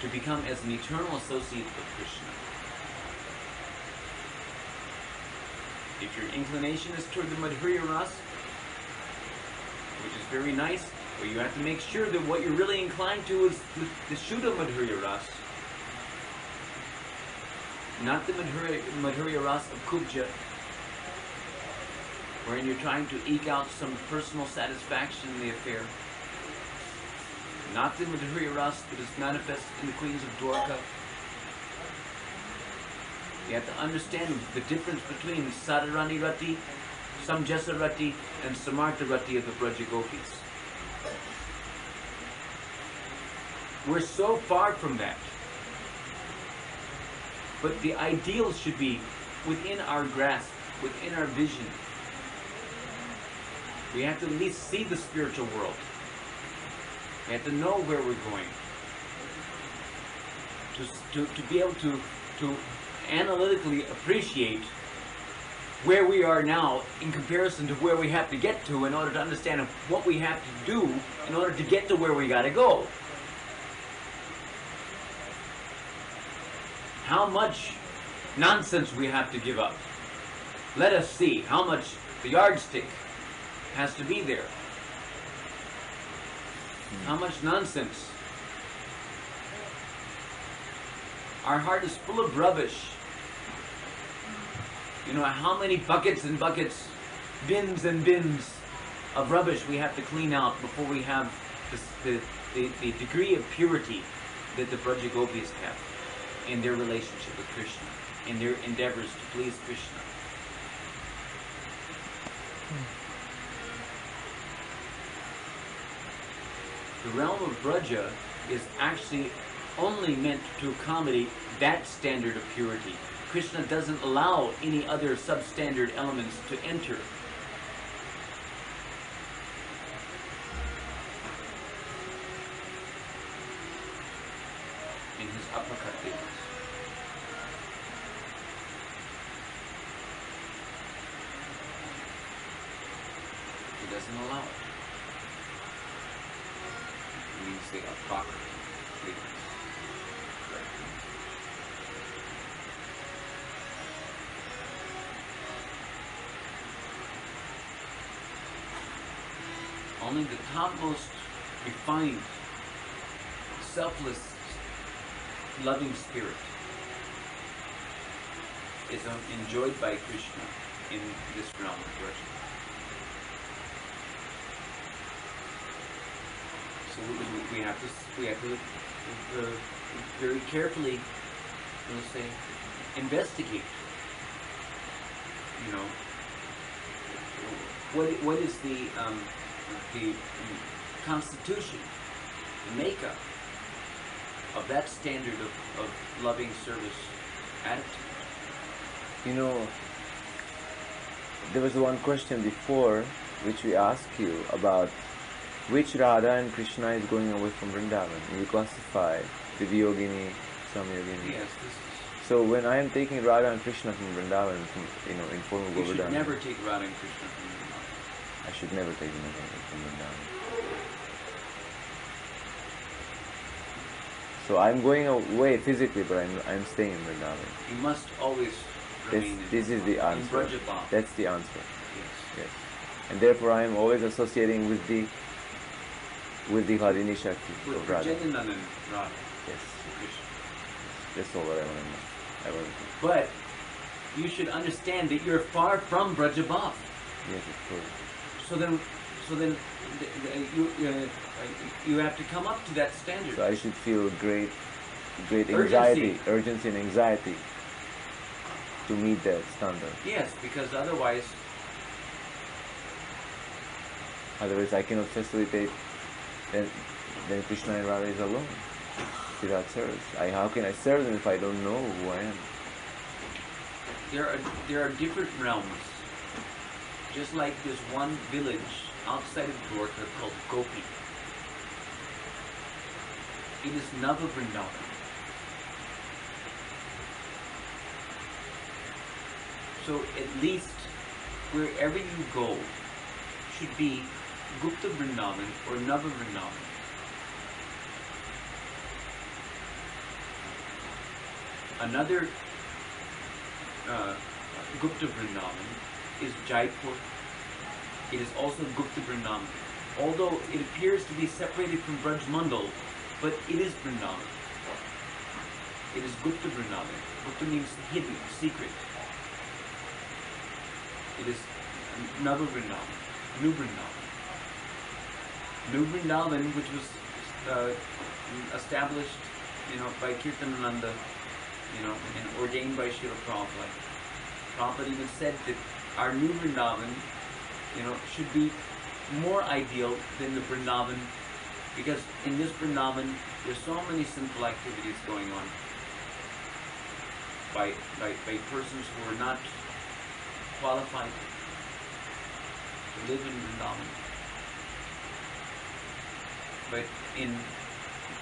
to become as an eternal associate of Krishna. If your inclination is toward the Madhurya Ras, which is very nice, but you have to make sure that what you're really inclined to is the Shuddha Madhurya Ras, not the Madhurya Ras of Kubja, wherein you're trying to eke out some personal satisfaction in the affair. Not the Madhurya Ras that is manifest in the queens of Dwarka. You have to understand the difference between Sadarani Rati, Samjasa Rati, and Samartha Rati of the Braja Gopis. We're so far from that. But the ideal should be within our grasp, within our vision. We have to at least see the spiritual world. We have to know where we're going. To be able to analytically appreciate where we are now in comparison to where we have to get to in order to understand what we have to do in order to get to where we got to go. How much nonsense we have to give up. Let us see how much the yardstick has to be there. How much nonsense. Our heart is full of rubbish. You know how many buckets and buckets, bins and bins of rubbish we have to clean out before we have the degree of purity that the Braja Gopis have in their relationship with Krishna, in their endeavors to please Krishna. The realm of Braja is actually only meant to accommodate that standard of purity. Krishna doesn't allow any other substandard elements to enter. In his uppercut videos. He doesn't allow it. He means the uppercut videos. Only the topmost refined, selfless, loving spirit is enjoyed by Krishna in this realm of worship. So we have to very carefully, let's say, investigate. You know, what is the constitution, the makeup of that standard of loving service attitude? You know, there was one question before which we asked you about which Radha and Krishna is going away from Vrindavan. You classify the Yogini, Samyogini. Yes, this is. So when I am taking Radha and Krishna from Vrindavan, from, in form of You Govardhana, should never take Radha and Krishna from Vrindavan. I should never take them from Vrindavan. So I'm going away physically, but I'm staying in Vrindavan. You must always remain This is the in answer. Brajabhav. That's the answer. Yes. Yes. And therefore I am always associating with the Harini Shakti With of Radha. Jananana and Radha. Yes. Krishna. That's all that I want to do. But you should understand that you're far from Brajabhav. Yes, of course. So then you have to come up to that standard. So I should feel great anxiety, urgency and anxiety to meet that standard. Yes, because otherwise I cannot facilitate. Then Krishna and Radha is alone without service. How can I serve them if I don't know who I am? there are different realms. Just like there's one village outside of Dwarka called Gopi. It is Nava Vrindavan. So at least wherever you go should be Gupta Vrindavan or Nava Vrindavan. Another Gupta Vrindavan is Jaipur. It is also Gupta Vrindavan. Although it appears to be separated from Braj Mandal, but it is Vrindavan. It is Gupta Vrindavan. Gupta means hidden, secret. It is Nava Vrindavan, New Vrindavan. New Vrindavan, which was established, by Kirtanananda, and ordained by Srila Prabhupada. Prabhupada even said that our new Vrindavan, should be more ideal than the Vrindavan, because in this Vrindavan there's so many sinful activities going on by persons who are not qualified to live in Vrindavan. But in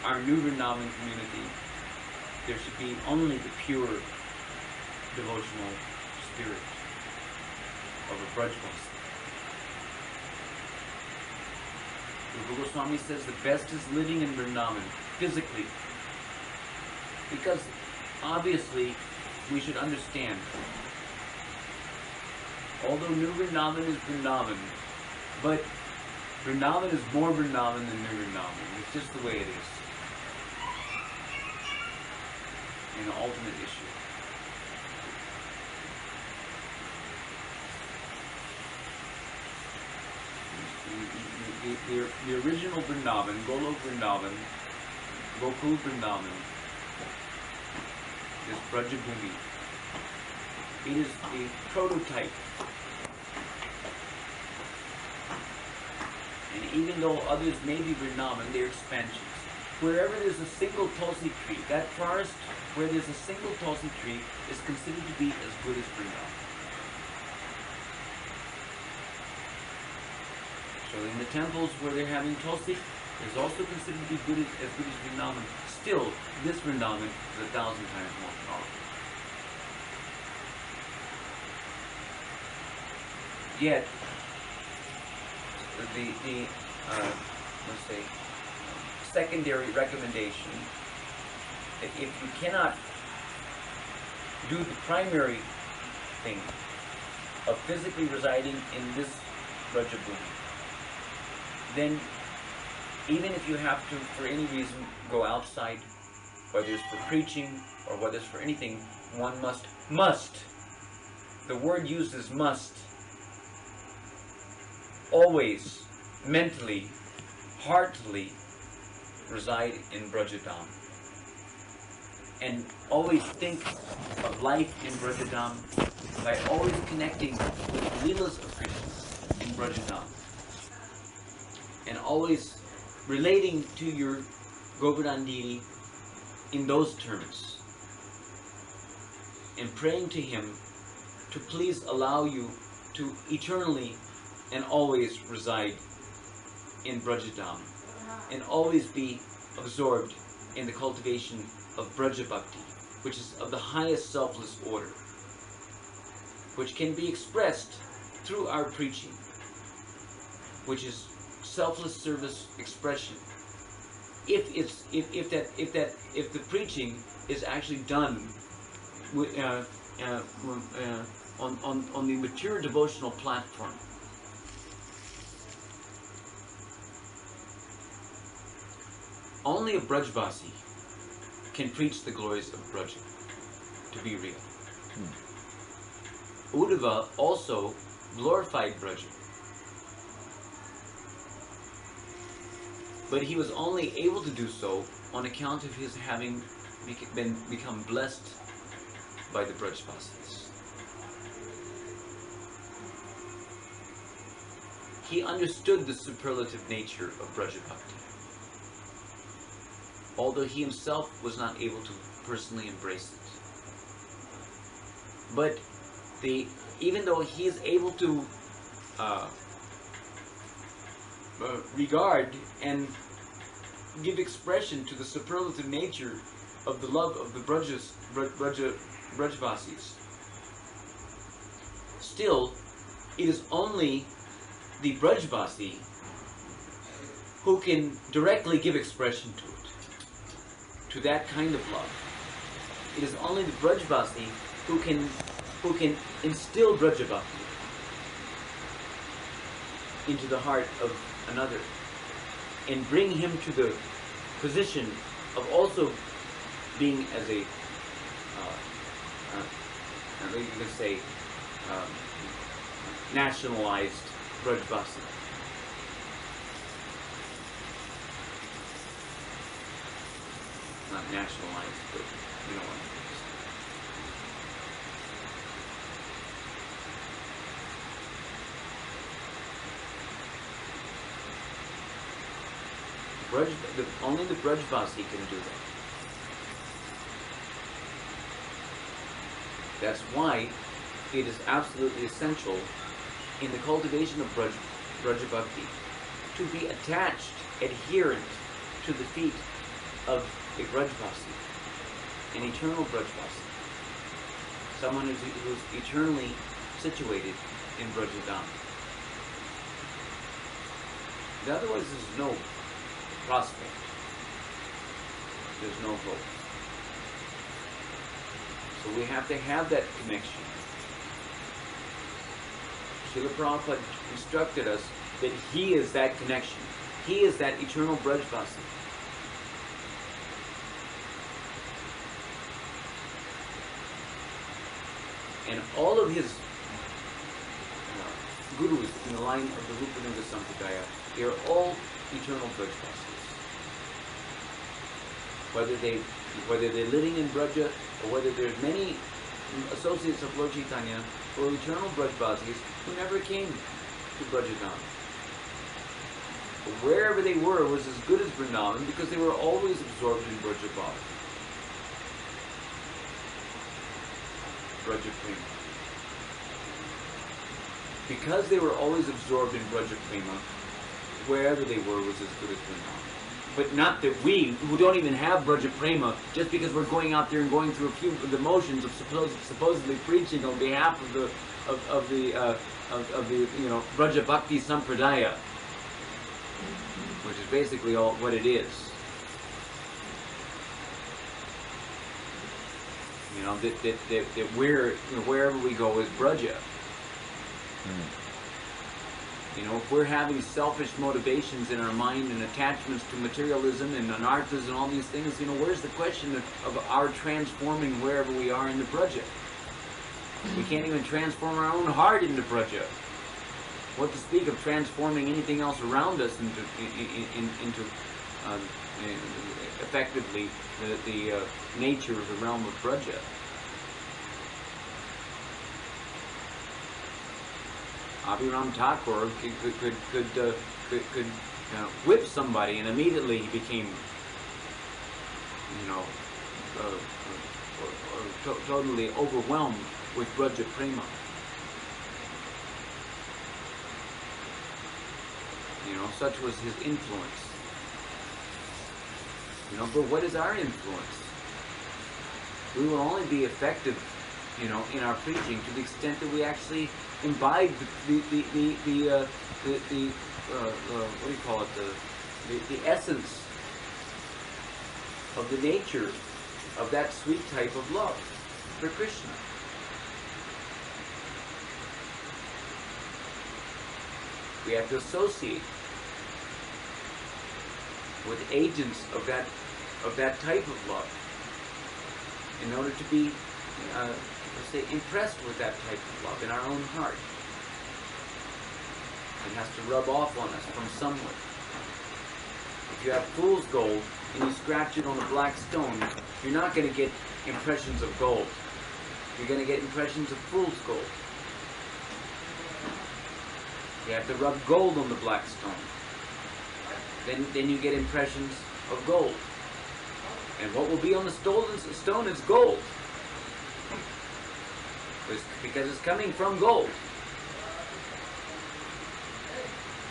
our new Vrindavan community, there should be only the pure devotional spirit of a Brajvasi. Rupa Goswami says the best is living in Vrindavan, physically. Because obviously we should understand, although New Vrindavan is Vrindavan, but Vrindavan is more Vrindavan than New Vrindavan. It's just the way it is. An ultimate issue. The original Vrindavan, Golok Vrindavan, Gokul Vrindavan, is Brajabhumi. It is a prototype. And even though others may be Vrindavan, they're expansions. Wherever there's a single Tulsi tree, that forest where there's a single tulsi tree is considered to be as good as Vrindavan. So in the temples where they're having tulsi, is also considered to be as good as Vrindavan. Still, this Vrindavan is 1,000 times more powerful. Yet, the let's say, secondary recommendation that if you cannot do the primary thing of physically residing in this Brajabhumi, then even if you have to, for any reason, go outside, whether it's for preaching or whether it's for anything, one must, the word used is must, always, mentally, heartily reside in Brajadam. And always think of life in Brajadam by always connecting with the Leelas of Krishna in Brajadam. And always relating to your Govardhan deity in those terms. And praying to him to please allow you to eternally and always reside in Brajadam. And always be absorbed in the cultivation of Braja Bhakti, which is of the highest selfless order, which can be expressed through our preaching, which is selfless service expression. If the preaching is actually done with, on the mature devotional platform. Only a Brajvasi can preach the glories of Braja, to be real. Uddhava also glorified Braja, but he was only able to do so on account of his having become blessed by the Brajvasis. He understood the superlative nature of Braja Bhakti, although he himself was not able to personally embrace it. But even though he is able to regard and give expression to the superlative nature of the love of the Brajvasis, still, it is only the Brajvasi who can directly give expression to it, to that kind of love. It is only the Brajvasi who can instill Braja Bhakti into the heart of another and bring him to the position of also being as a you can say nationalized Brajvasi. Not nationalized, but you know what I mean. Only the Brajvasi can do that. That's why it is absolutely essential in the cultivation of Braja Bhakti to be attached, adherent to the feet of a Brajvasi, an eternal Brajvasi, someone who's eternally situated in Brajadam. Otherwise, there's no prospect. There's no hope. So we have to have that connection. Srila Prabhupada instructed us that he is that connection. He is that eternal Brajvasi. And all of his gurus in the line of the Rupanuga Sampradaya, they are all eternal Brajvasis. Whether they're living in Braja, or whether there's many associates of Lord Chaitanya who are eternal Brajvasis who never came to Brajadam. But wherever they were was as good as Vrindavan because they were always absorbed in Braja Bhava. Braja Prema. Because they were always absorbed in Braja Prema, wherever they were was as good as Vrindavan. But not that we, who don't even have Braja Prema, just because we're going out there and going through a few of the motions of supposedly preaching on behalf of the you know, Braja Bhakti Sampradaya, which is basically all what it is. You know, that we're, you know, wherever we go is Braja. You know, if we're having selfish motivations in our mind and attachments to materialism and anarthas and all these things, you know, where's the question of our transforming wherever we are in the Braja? We can't even transform our own heart into Braja. What to speak of transforming anything else around us into effectively the nature of the realm of Braja. Abhiram Thakur could whip somebody, and immediately he became, you know, totally overwhelmed with Braja Prema. You know, such was his influence. You know, but what is our influence? We will only be effective, you know, in our preaching to the extent that we actually imbibe the what do you call it, the essence of the nature of that sweet type of love for Krishna. We have to associate with agents of that type of love in order to be let's say impressed with that type of love in our own heart. It has to rub off on us from somewhere. If you have fool's gold and you scratch it on a black stone, you're not going to get impressions of gold. You're going to get impressions of fool's gold. You have to rub gold on the black stone. Then you get impressions of gold. And what will be on the stone is gold. Because it's coming from gold.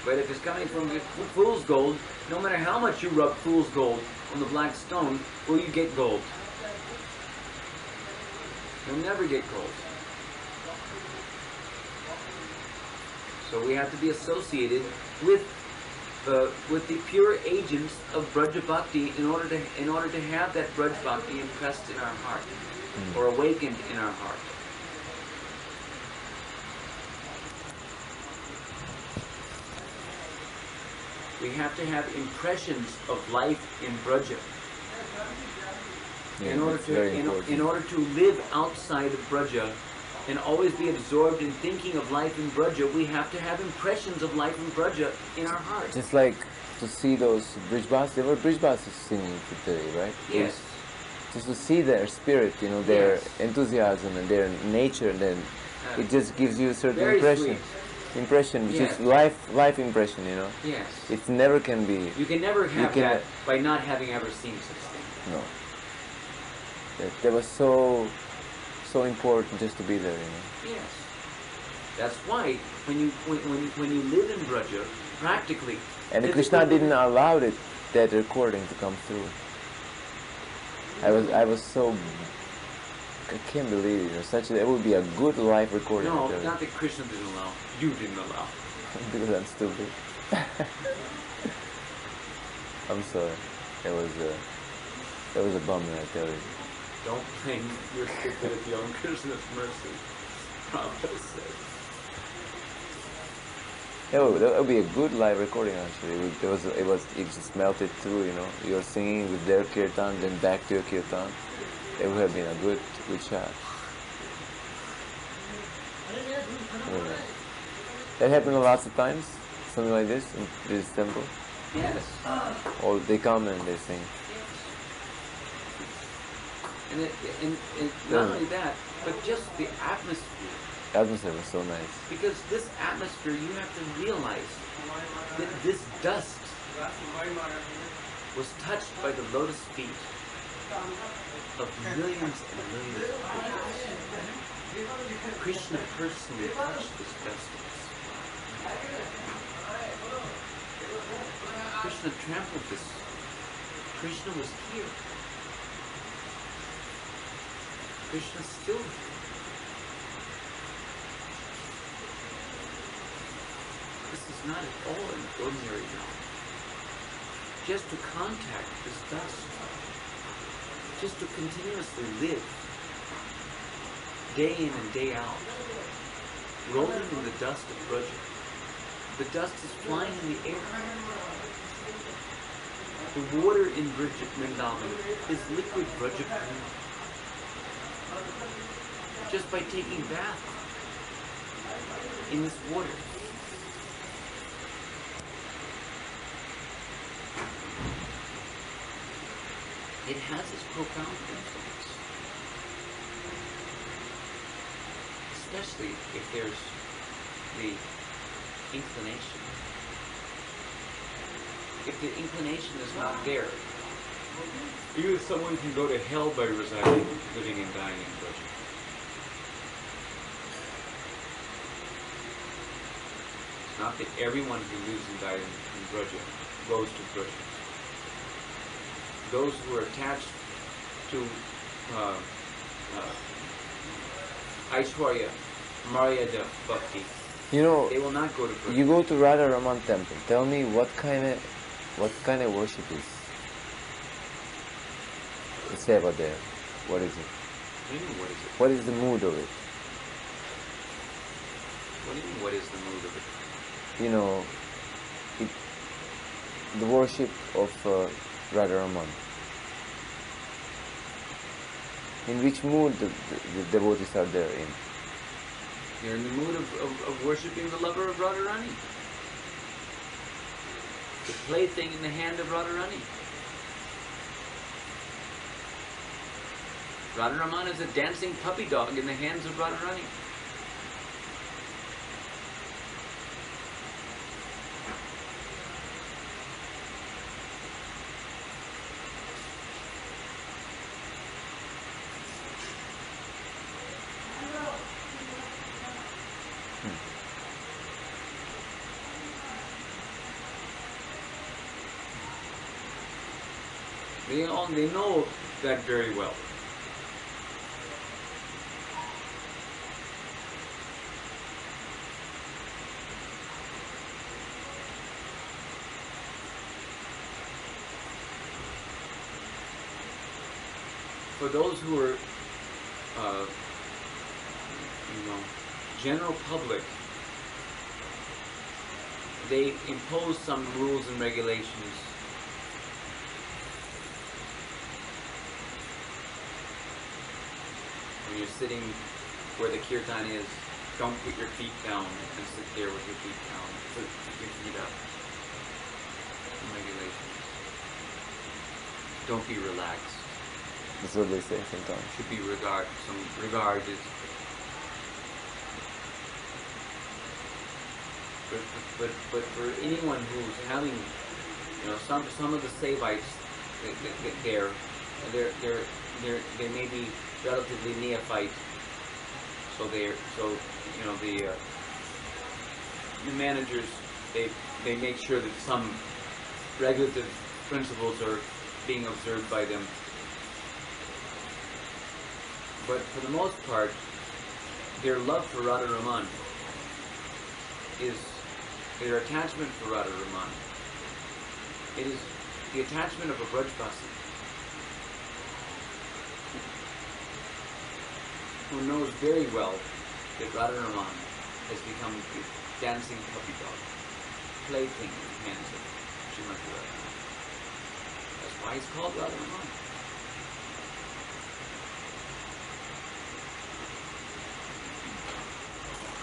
But if it's coming from fool's gold, no matter how much you rub fool's gold on the black stone, will you get gold? You'll never get gold. So we have to be associated with the pure agents of Braja Bhakti in order to have that Braja Bhakti impressed in our heart or awakened in our heart. We have to have impressions of life in Braja. Yeah, in order to live outside of Braja and always be absorbed in thinking of life in Braja, we have to have impressions of life in Braja in our heart. Just like to see those Brijbas, there were Brijbas singing today, right? Yes. Just to see their spirit, you know, their enthusiasm and their nature, and then it just gives you a certain impression, which is life impression, you know. Yes. It never can be. You can never have that by not having ever seen such thing. No. That was so important just to be there, you know. Yes. That's why when you live in Braja, practically. And Krishna didn't allow that recording to come through. I was so. I can't believe it. You know, it would be a good live recording. No, not that Krishna didn't allow. You didn't allow. Because I'm stupid. I'm sorry. That was a bummer, I tell you. Don't blame your stupidity on Krishna's mercy. Prabhupada said. That would be a good live recording actually. It just melted through, you know. You're singing with their kirtan, then back to your kirtan. It would have been a good shot. That happened lots of times, something like this in this temple. Yes. Or they come and they sing. And not only that, but just the atmosphere. The atmosphere was so nice. Because this atmosphere, you have to realize that this dust was touched by the lotus feet of millions and millions of people. Krishna personally touched this vessels. Krishna trampled this. Krishna was here. Krishna is still here. This is not at all an ordinary knowledge. Just to contact this dust, just to continuously live, day in and day out, rolling in the dust of Braja. The dust is flying in the air. The water in Vrindavan is liquid Braja. Just by taking bath in this water. It has its profound influence. Especially if there's the inclination. If the inclination is not there, even someone can go to hell by residing, living and dying in Braja. It's not that everyone who lives and dies in Braja goes to Braja. Those who are attached to Aishwarya, Maryada, Bhakti, they will not go to Braja. You go to Radha Raman temple. Tell me what kind of worship is the seva there? What is it? What do you mean, what is it? What is the mood of it? What do you mean, what is the mood of it? The worship of Radha Raman. In which mood the devotees are there in? They're in the mood of worshipping the lover of Radharani. The plaything in the hand of Radharani. Radharaman is a dancing puppy dog in the hands of Radharani. They know that very well. For those who are, general public, they impose some rules and regulations. When you're sitting where the kirtan is, don't put your feet down and sit there with your feet down. Put your feet up. Some regulations. Don't be relaxed. That's what they say sometimes. Should be regarded. But for anyone who's having, some of the Sevites, they may be relatively neophyte. The managers, they make sure that some regulative principles are being observed by them. But for the most part, their love for Radha Raman is their attachment for Radha Raman. It is the attachment of a Brajvasi who knows very well that Radha Raman has become the dancing puppy dog, plaything in the hands of Srimati Radharani. That's why he's called Radha Raman.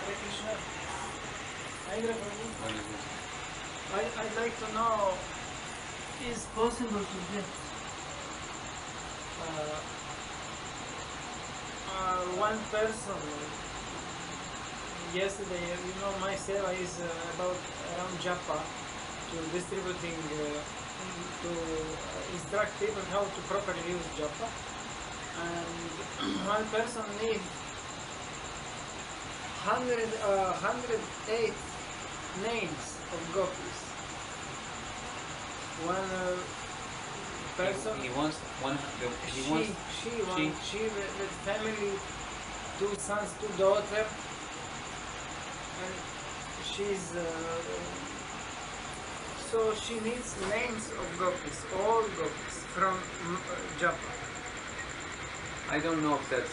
Hare Krishna. Aindra Prabhu. I'd like to know, is possible to get one person? Yesterday, my seva is around japa, to distributing, to instruct people how to properly use japa. And one person needs 108 names of gopis. One person. He wants one. She with family, 2 sons, 2 daughters, and she's. So she needs names of gopis, all gopis from Japa. I don't know if that's.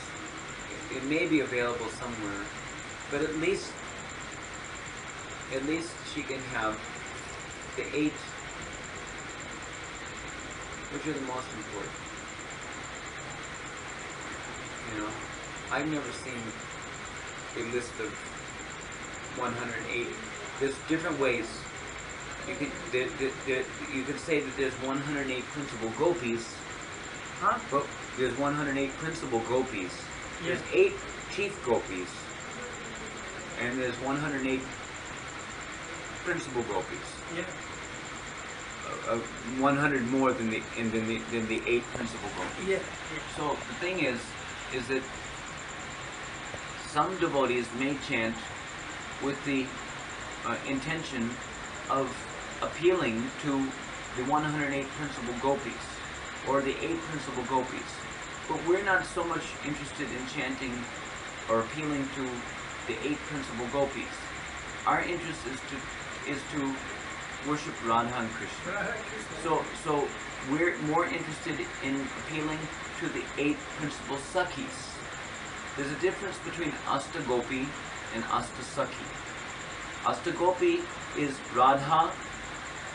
It may be available somewhere, but at least she can have the 8, which are the most important. You know, I've never seen a list of 108. There's different ways. You can say that there's 108 principal gopis. Huh? But there's 108 principal gopis. Yes. There's 8 chief gopis, and there's 108 principal gopis. Yeah. 100 more than the 8 principal gopis. Yeah. So the thing is that some devotees may chant with the intention of appealing to the 108 principal gopis or the 8 principal gopis. But we're not so much interested in chanting or appealing to the 8 principal gopis. Our interest is to worship Radha and Krishna. So we're more interested in appealing to the 8 principal Sakhis. There's a difference between Astagopi and Astasakhi. Astagopi is Radha,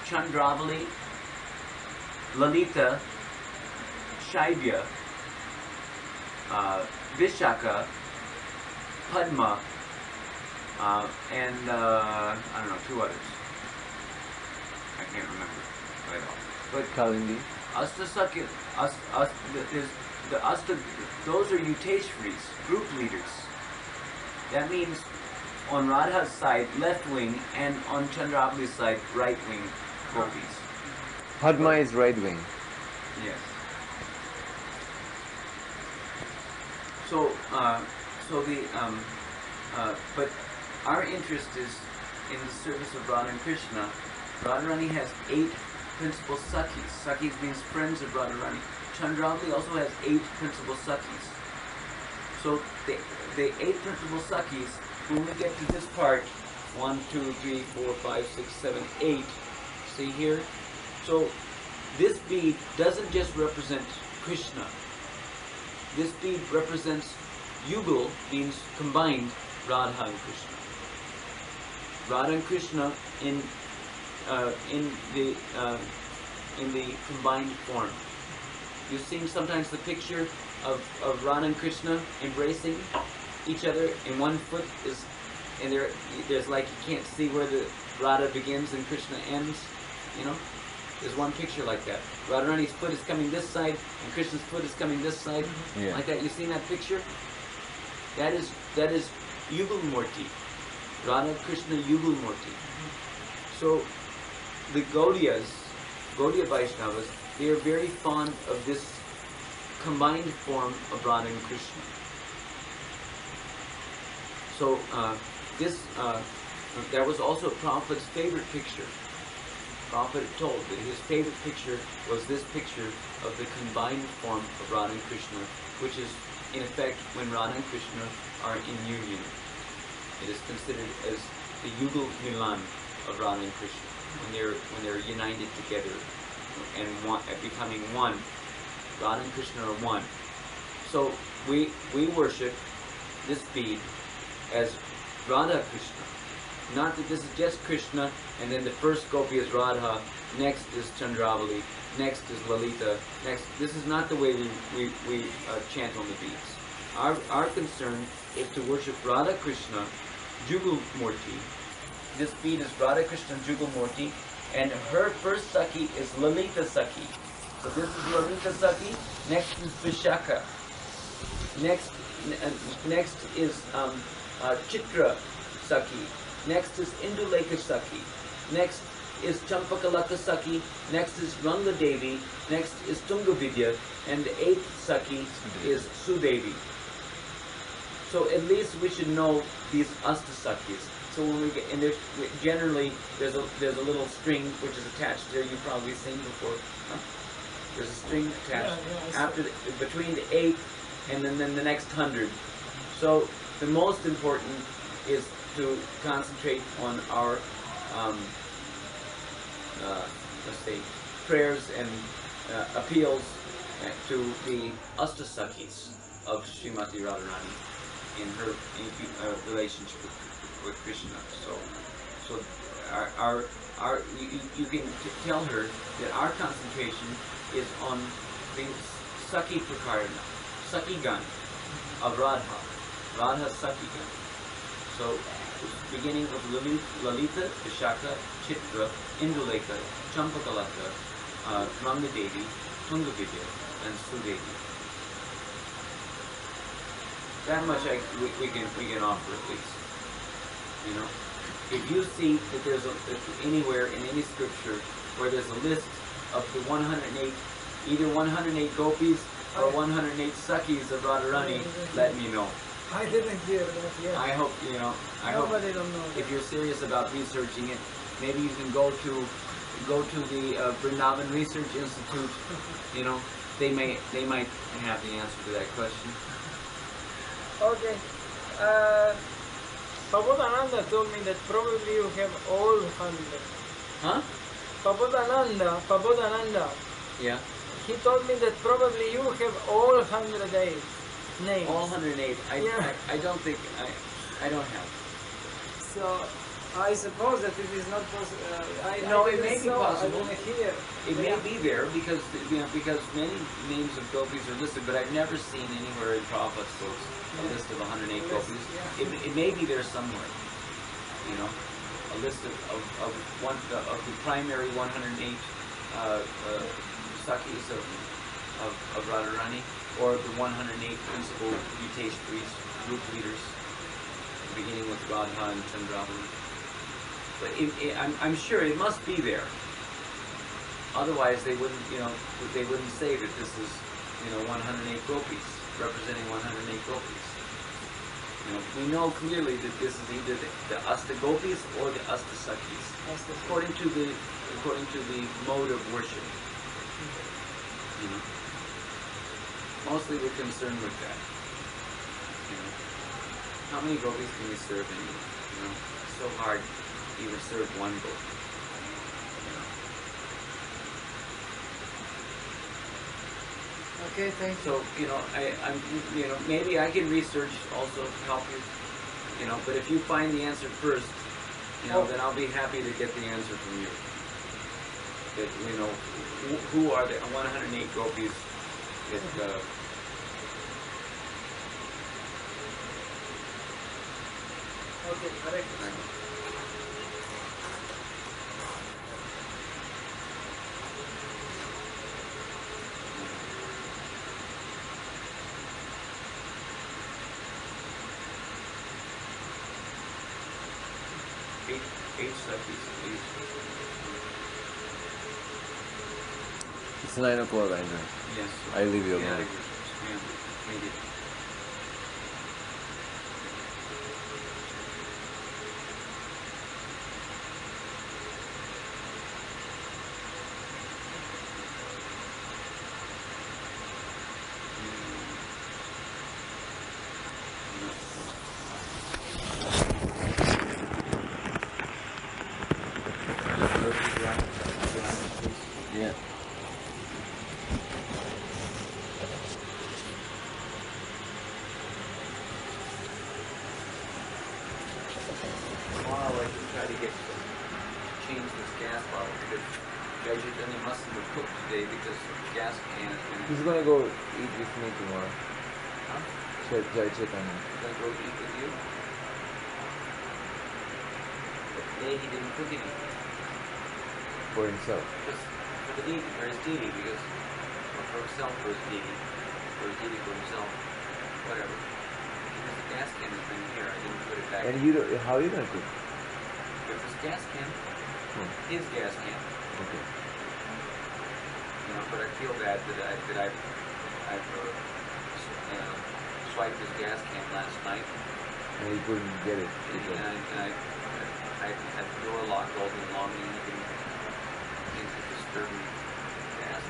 Chandravali, Lalita, Shaibya, Vishaka, Padma, and I don't know, 2 others. I can't remember right off. But Kalindi. Astasakhi, those are Yuteshvaris, group leaders. That means on Radha's side, left wing, and on Chandravali's side, right wing gopis. Padma is right wing. Yes. But our interest is in the service of Radha and Krishna. Radharani has 8 principal Sakhis. Sakhis means friends of Radharani. Chandravali also has 8 principal Sakhis. So the 8 principal Sakhis, when we get to this part, 1, 2, 3, 4, 5, 6, 7, 8, see here? So this bead doesn't just represent Krishna. This bead represents Yugal, means combined Radha and Krishna. Radha and Krishna in the combined form. You've seen sometimes the picture of Radha and Krishna embracing each other, and one foot is, and there's like you can't see where the Radha begins and Krishna ends. You know, there's one picture like that. Radharani's foot is coming this side, and Krishna's foot is coming this side, like that. You seen that picture? That is Yugal Murti, Radha Krishna Yugal Murti. So the Gaudiya Vaishnavas, they are very fond of this combined form of Radha and Krishna. So that was also Prabhupada's favorite picture. Prabhupada told that his favorite picture was this picture of the combined form of Radha and Krishna, which is in effect when Radha and Krishna are in union. It is considered as the Yugal Milan of Radha and Krishna, when they're united together and becoming one. Radha and Krishna are one. So we worship this bead as Radha Krishna. Not that this is just Krishna, and then the first gopi is Radha, next is Chandravali, next is Lalita, next. This is not the way we chant on the beads. Our concern is to worship Radha Krishna, Jugal Murti. This bead is Radha Krishna Jugal Murti, and her first Sakhi is Lalita Sakhi. So this is Lalita Sakhi, next is Vishaka, next is Chitra Sakhi, next is Induleka Sakhi, next is Champakalata Sakhi, next is Ranga Devi, next is Tunga Vidya, and the 8th Sakhi is Sudevi. So at least we should know these astasakis. So when we get, and generally there's a little string which is attached there. You've probably seen before. Huh? There's a string attached after between the 8th and then the next 100. So the most important is to concentrate on our let's say prayers and appeals to the astasakis of Srimati Radharani in her relationship with Krishna. So you can tell her that our concentration is on the Saki Prakarana, Saki Gan of Radha, Radha Saki Gan. So beginning with Lalita, Vishaka, Chitra, Indulekha, Champakalata, Ranga Devi, Tunga Vidya, and Sudevi. That much we can offer at least. You know, if you see that there's anywhere in any scripture where there's a list of the 108, either 108 gopis or 108 sakis of Radharani, let me know. I didn't hear that yet. I hope Nobody don't know that. if you're serious about researching it, maybe you can go to the Vrindavan Research Institute. You know, they might have the answer to that question. Okay. Pabodananda told me that probably you have all 100. Huh? Pabodananda. Yeah. He told me that probably you have all 108 names. All 108. I don't think I don't have. So I suppose that it is not possible. No, it may be possible. I didn't hear. It may be there because many names of gopis are listed, but I've never seen anywhere in Prabhupada's books a list of 108 gopis. It may be there somewhere. You know, a list of the primary 108 sakis of Radharani, or the 108 principal Yuteshwaris, group leaders, beginning with Radha and Chandravali. But I'm sure it must be there. Otherwise, they wouldn't say that this is 108 gopis representing 108 gopis. We know clearly that this is either the Asta Gopis or the Asta Sakis, according to the mode of worship. Mostly we're concerned with that. How many gopis can you serve anyway? It's so hard to even serve one gopi. Okay, thank you. So I'm maybe I can research also to help you. But if you find the answer first, then I'll be happy to get the answer from you. That who are the 108 gopis that. Okay, correct. Eight sakis, please. It's 9 o'clock, Aindra. Yes. I leave you Yeah, alone. thank you. Yeah. Tomorrow I should try to change this gas bottle because Jajitani mustn't have cooked today because the gas can has been. He's gonna go eat with me tomorrow. Huh? Jai Chaitanya. Gonna go eat with you? But today he didn't cook anything. For himself. Just for the deity, for his deity, because or for himself, for his deity, for himself, whatever. Because the gas can has been here, I didn't put it back. And how are you gonna cook? With this gas can, his gas can. Okay. But I feel bad that I've swiped his gas can last night, And he couldn't get it. I had the door locked all day long, and even into disturbing gas.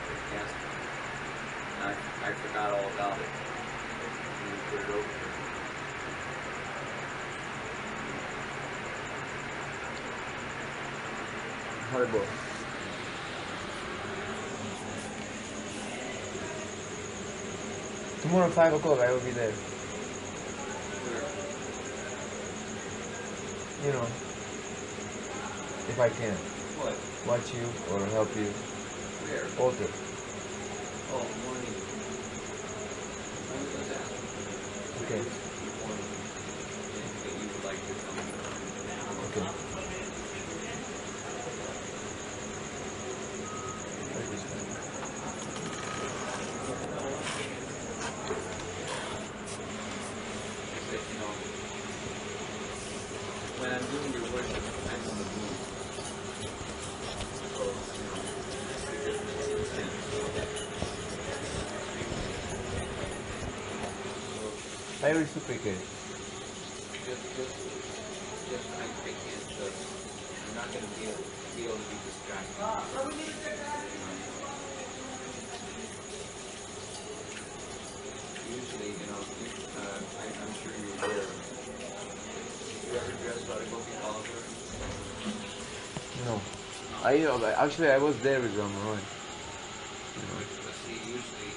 And I forgot all about it. And we put it over there. Horrible. Tomorrow 5 o'clock I will be there. You know, if I can. What? Watch you or help you. Where? Altar. Oh, morning. When was that? Okay. Morning. That you would like to come. Okay. Hare Krishna. That, you know, when I'm doing your worship, I'm on the move. So, you know, I reciprocate. just I can't, I'm not going to be able to be distracted. Usually, you know, I'm sure you're aware. You ever dress out of Gopi Kalvar? No. Actually I was there with Ramaroy. You know. But see, usually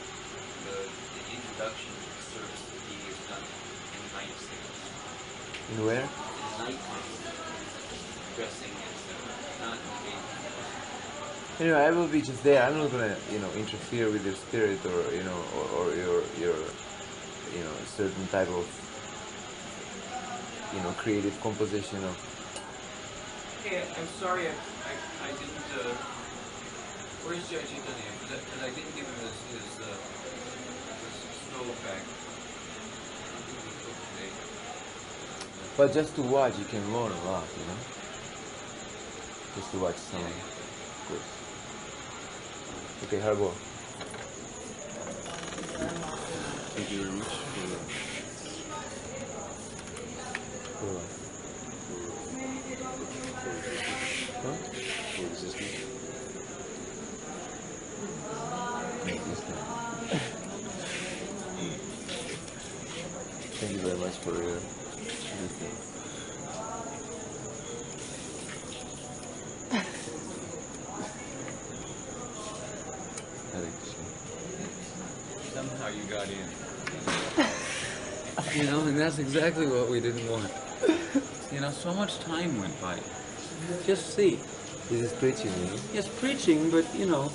the introduction to the service of the tea is done in night sales. In where? In nighttime, dressing is not in the daytime. Anyway, I will be just there. I'm not gonna, interfere with your spirit or, or your, certain type of, creative composition of. Hey, I'm sorry I didn't, where's Chaitanya? Because I didn't give him his stove back. I don't think he cooked today. But just to watch, you can learn a lot, Just to watch some good. Okay, Harbo. Thank you very much for existing. Thank you very much for your existence. Hare Krishna. Somehow you got in. And that's exactly what we didn't want. So much time went by. Just see. This is preaching, Yes, preaching, but now,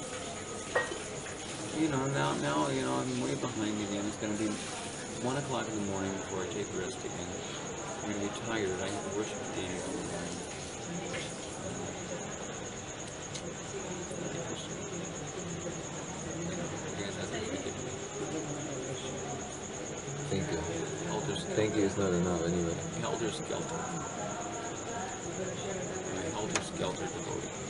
I'm way behind again. It's going to be 1 o'clock in the morning before I take rest again. I'm going to be tired. I have to worship the deity all the morning. Thank you. Helter Thank you is not enough anyway. Helter Skelter. My Helter Skelter devotee.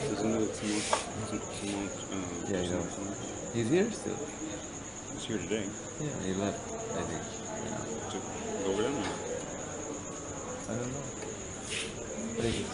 Doesn't know too much. Yeah, I know. He's here still. He's here today. Yeah, he left, I think. To go over there now. I don't know. Thank you.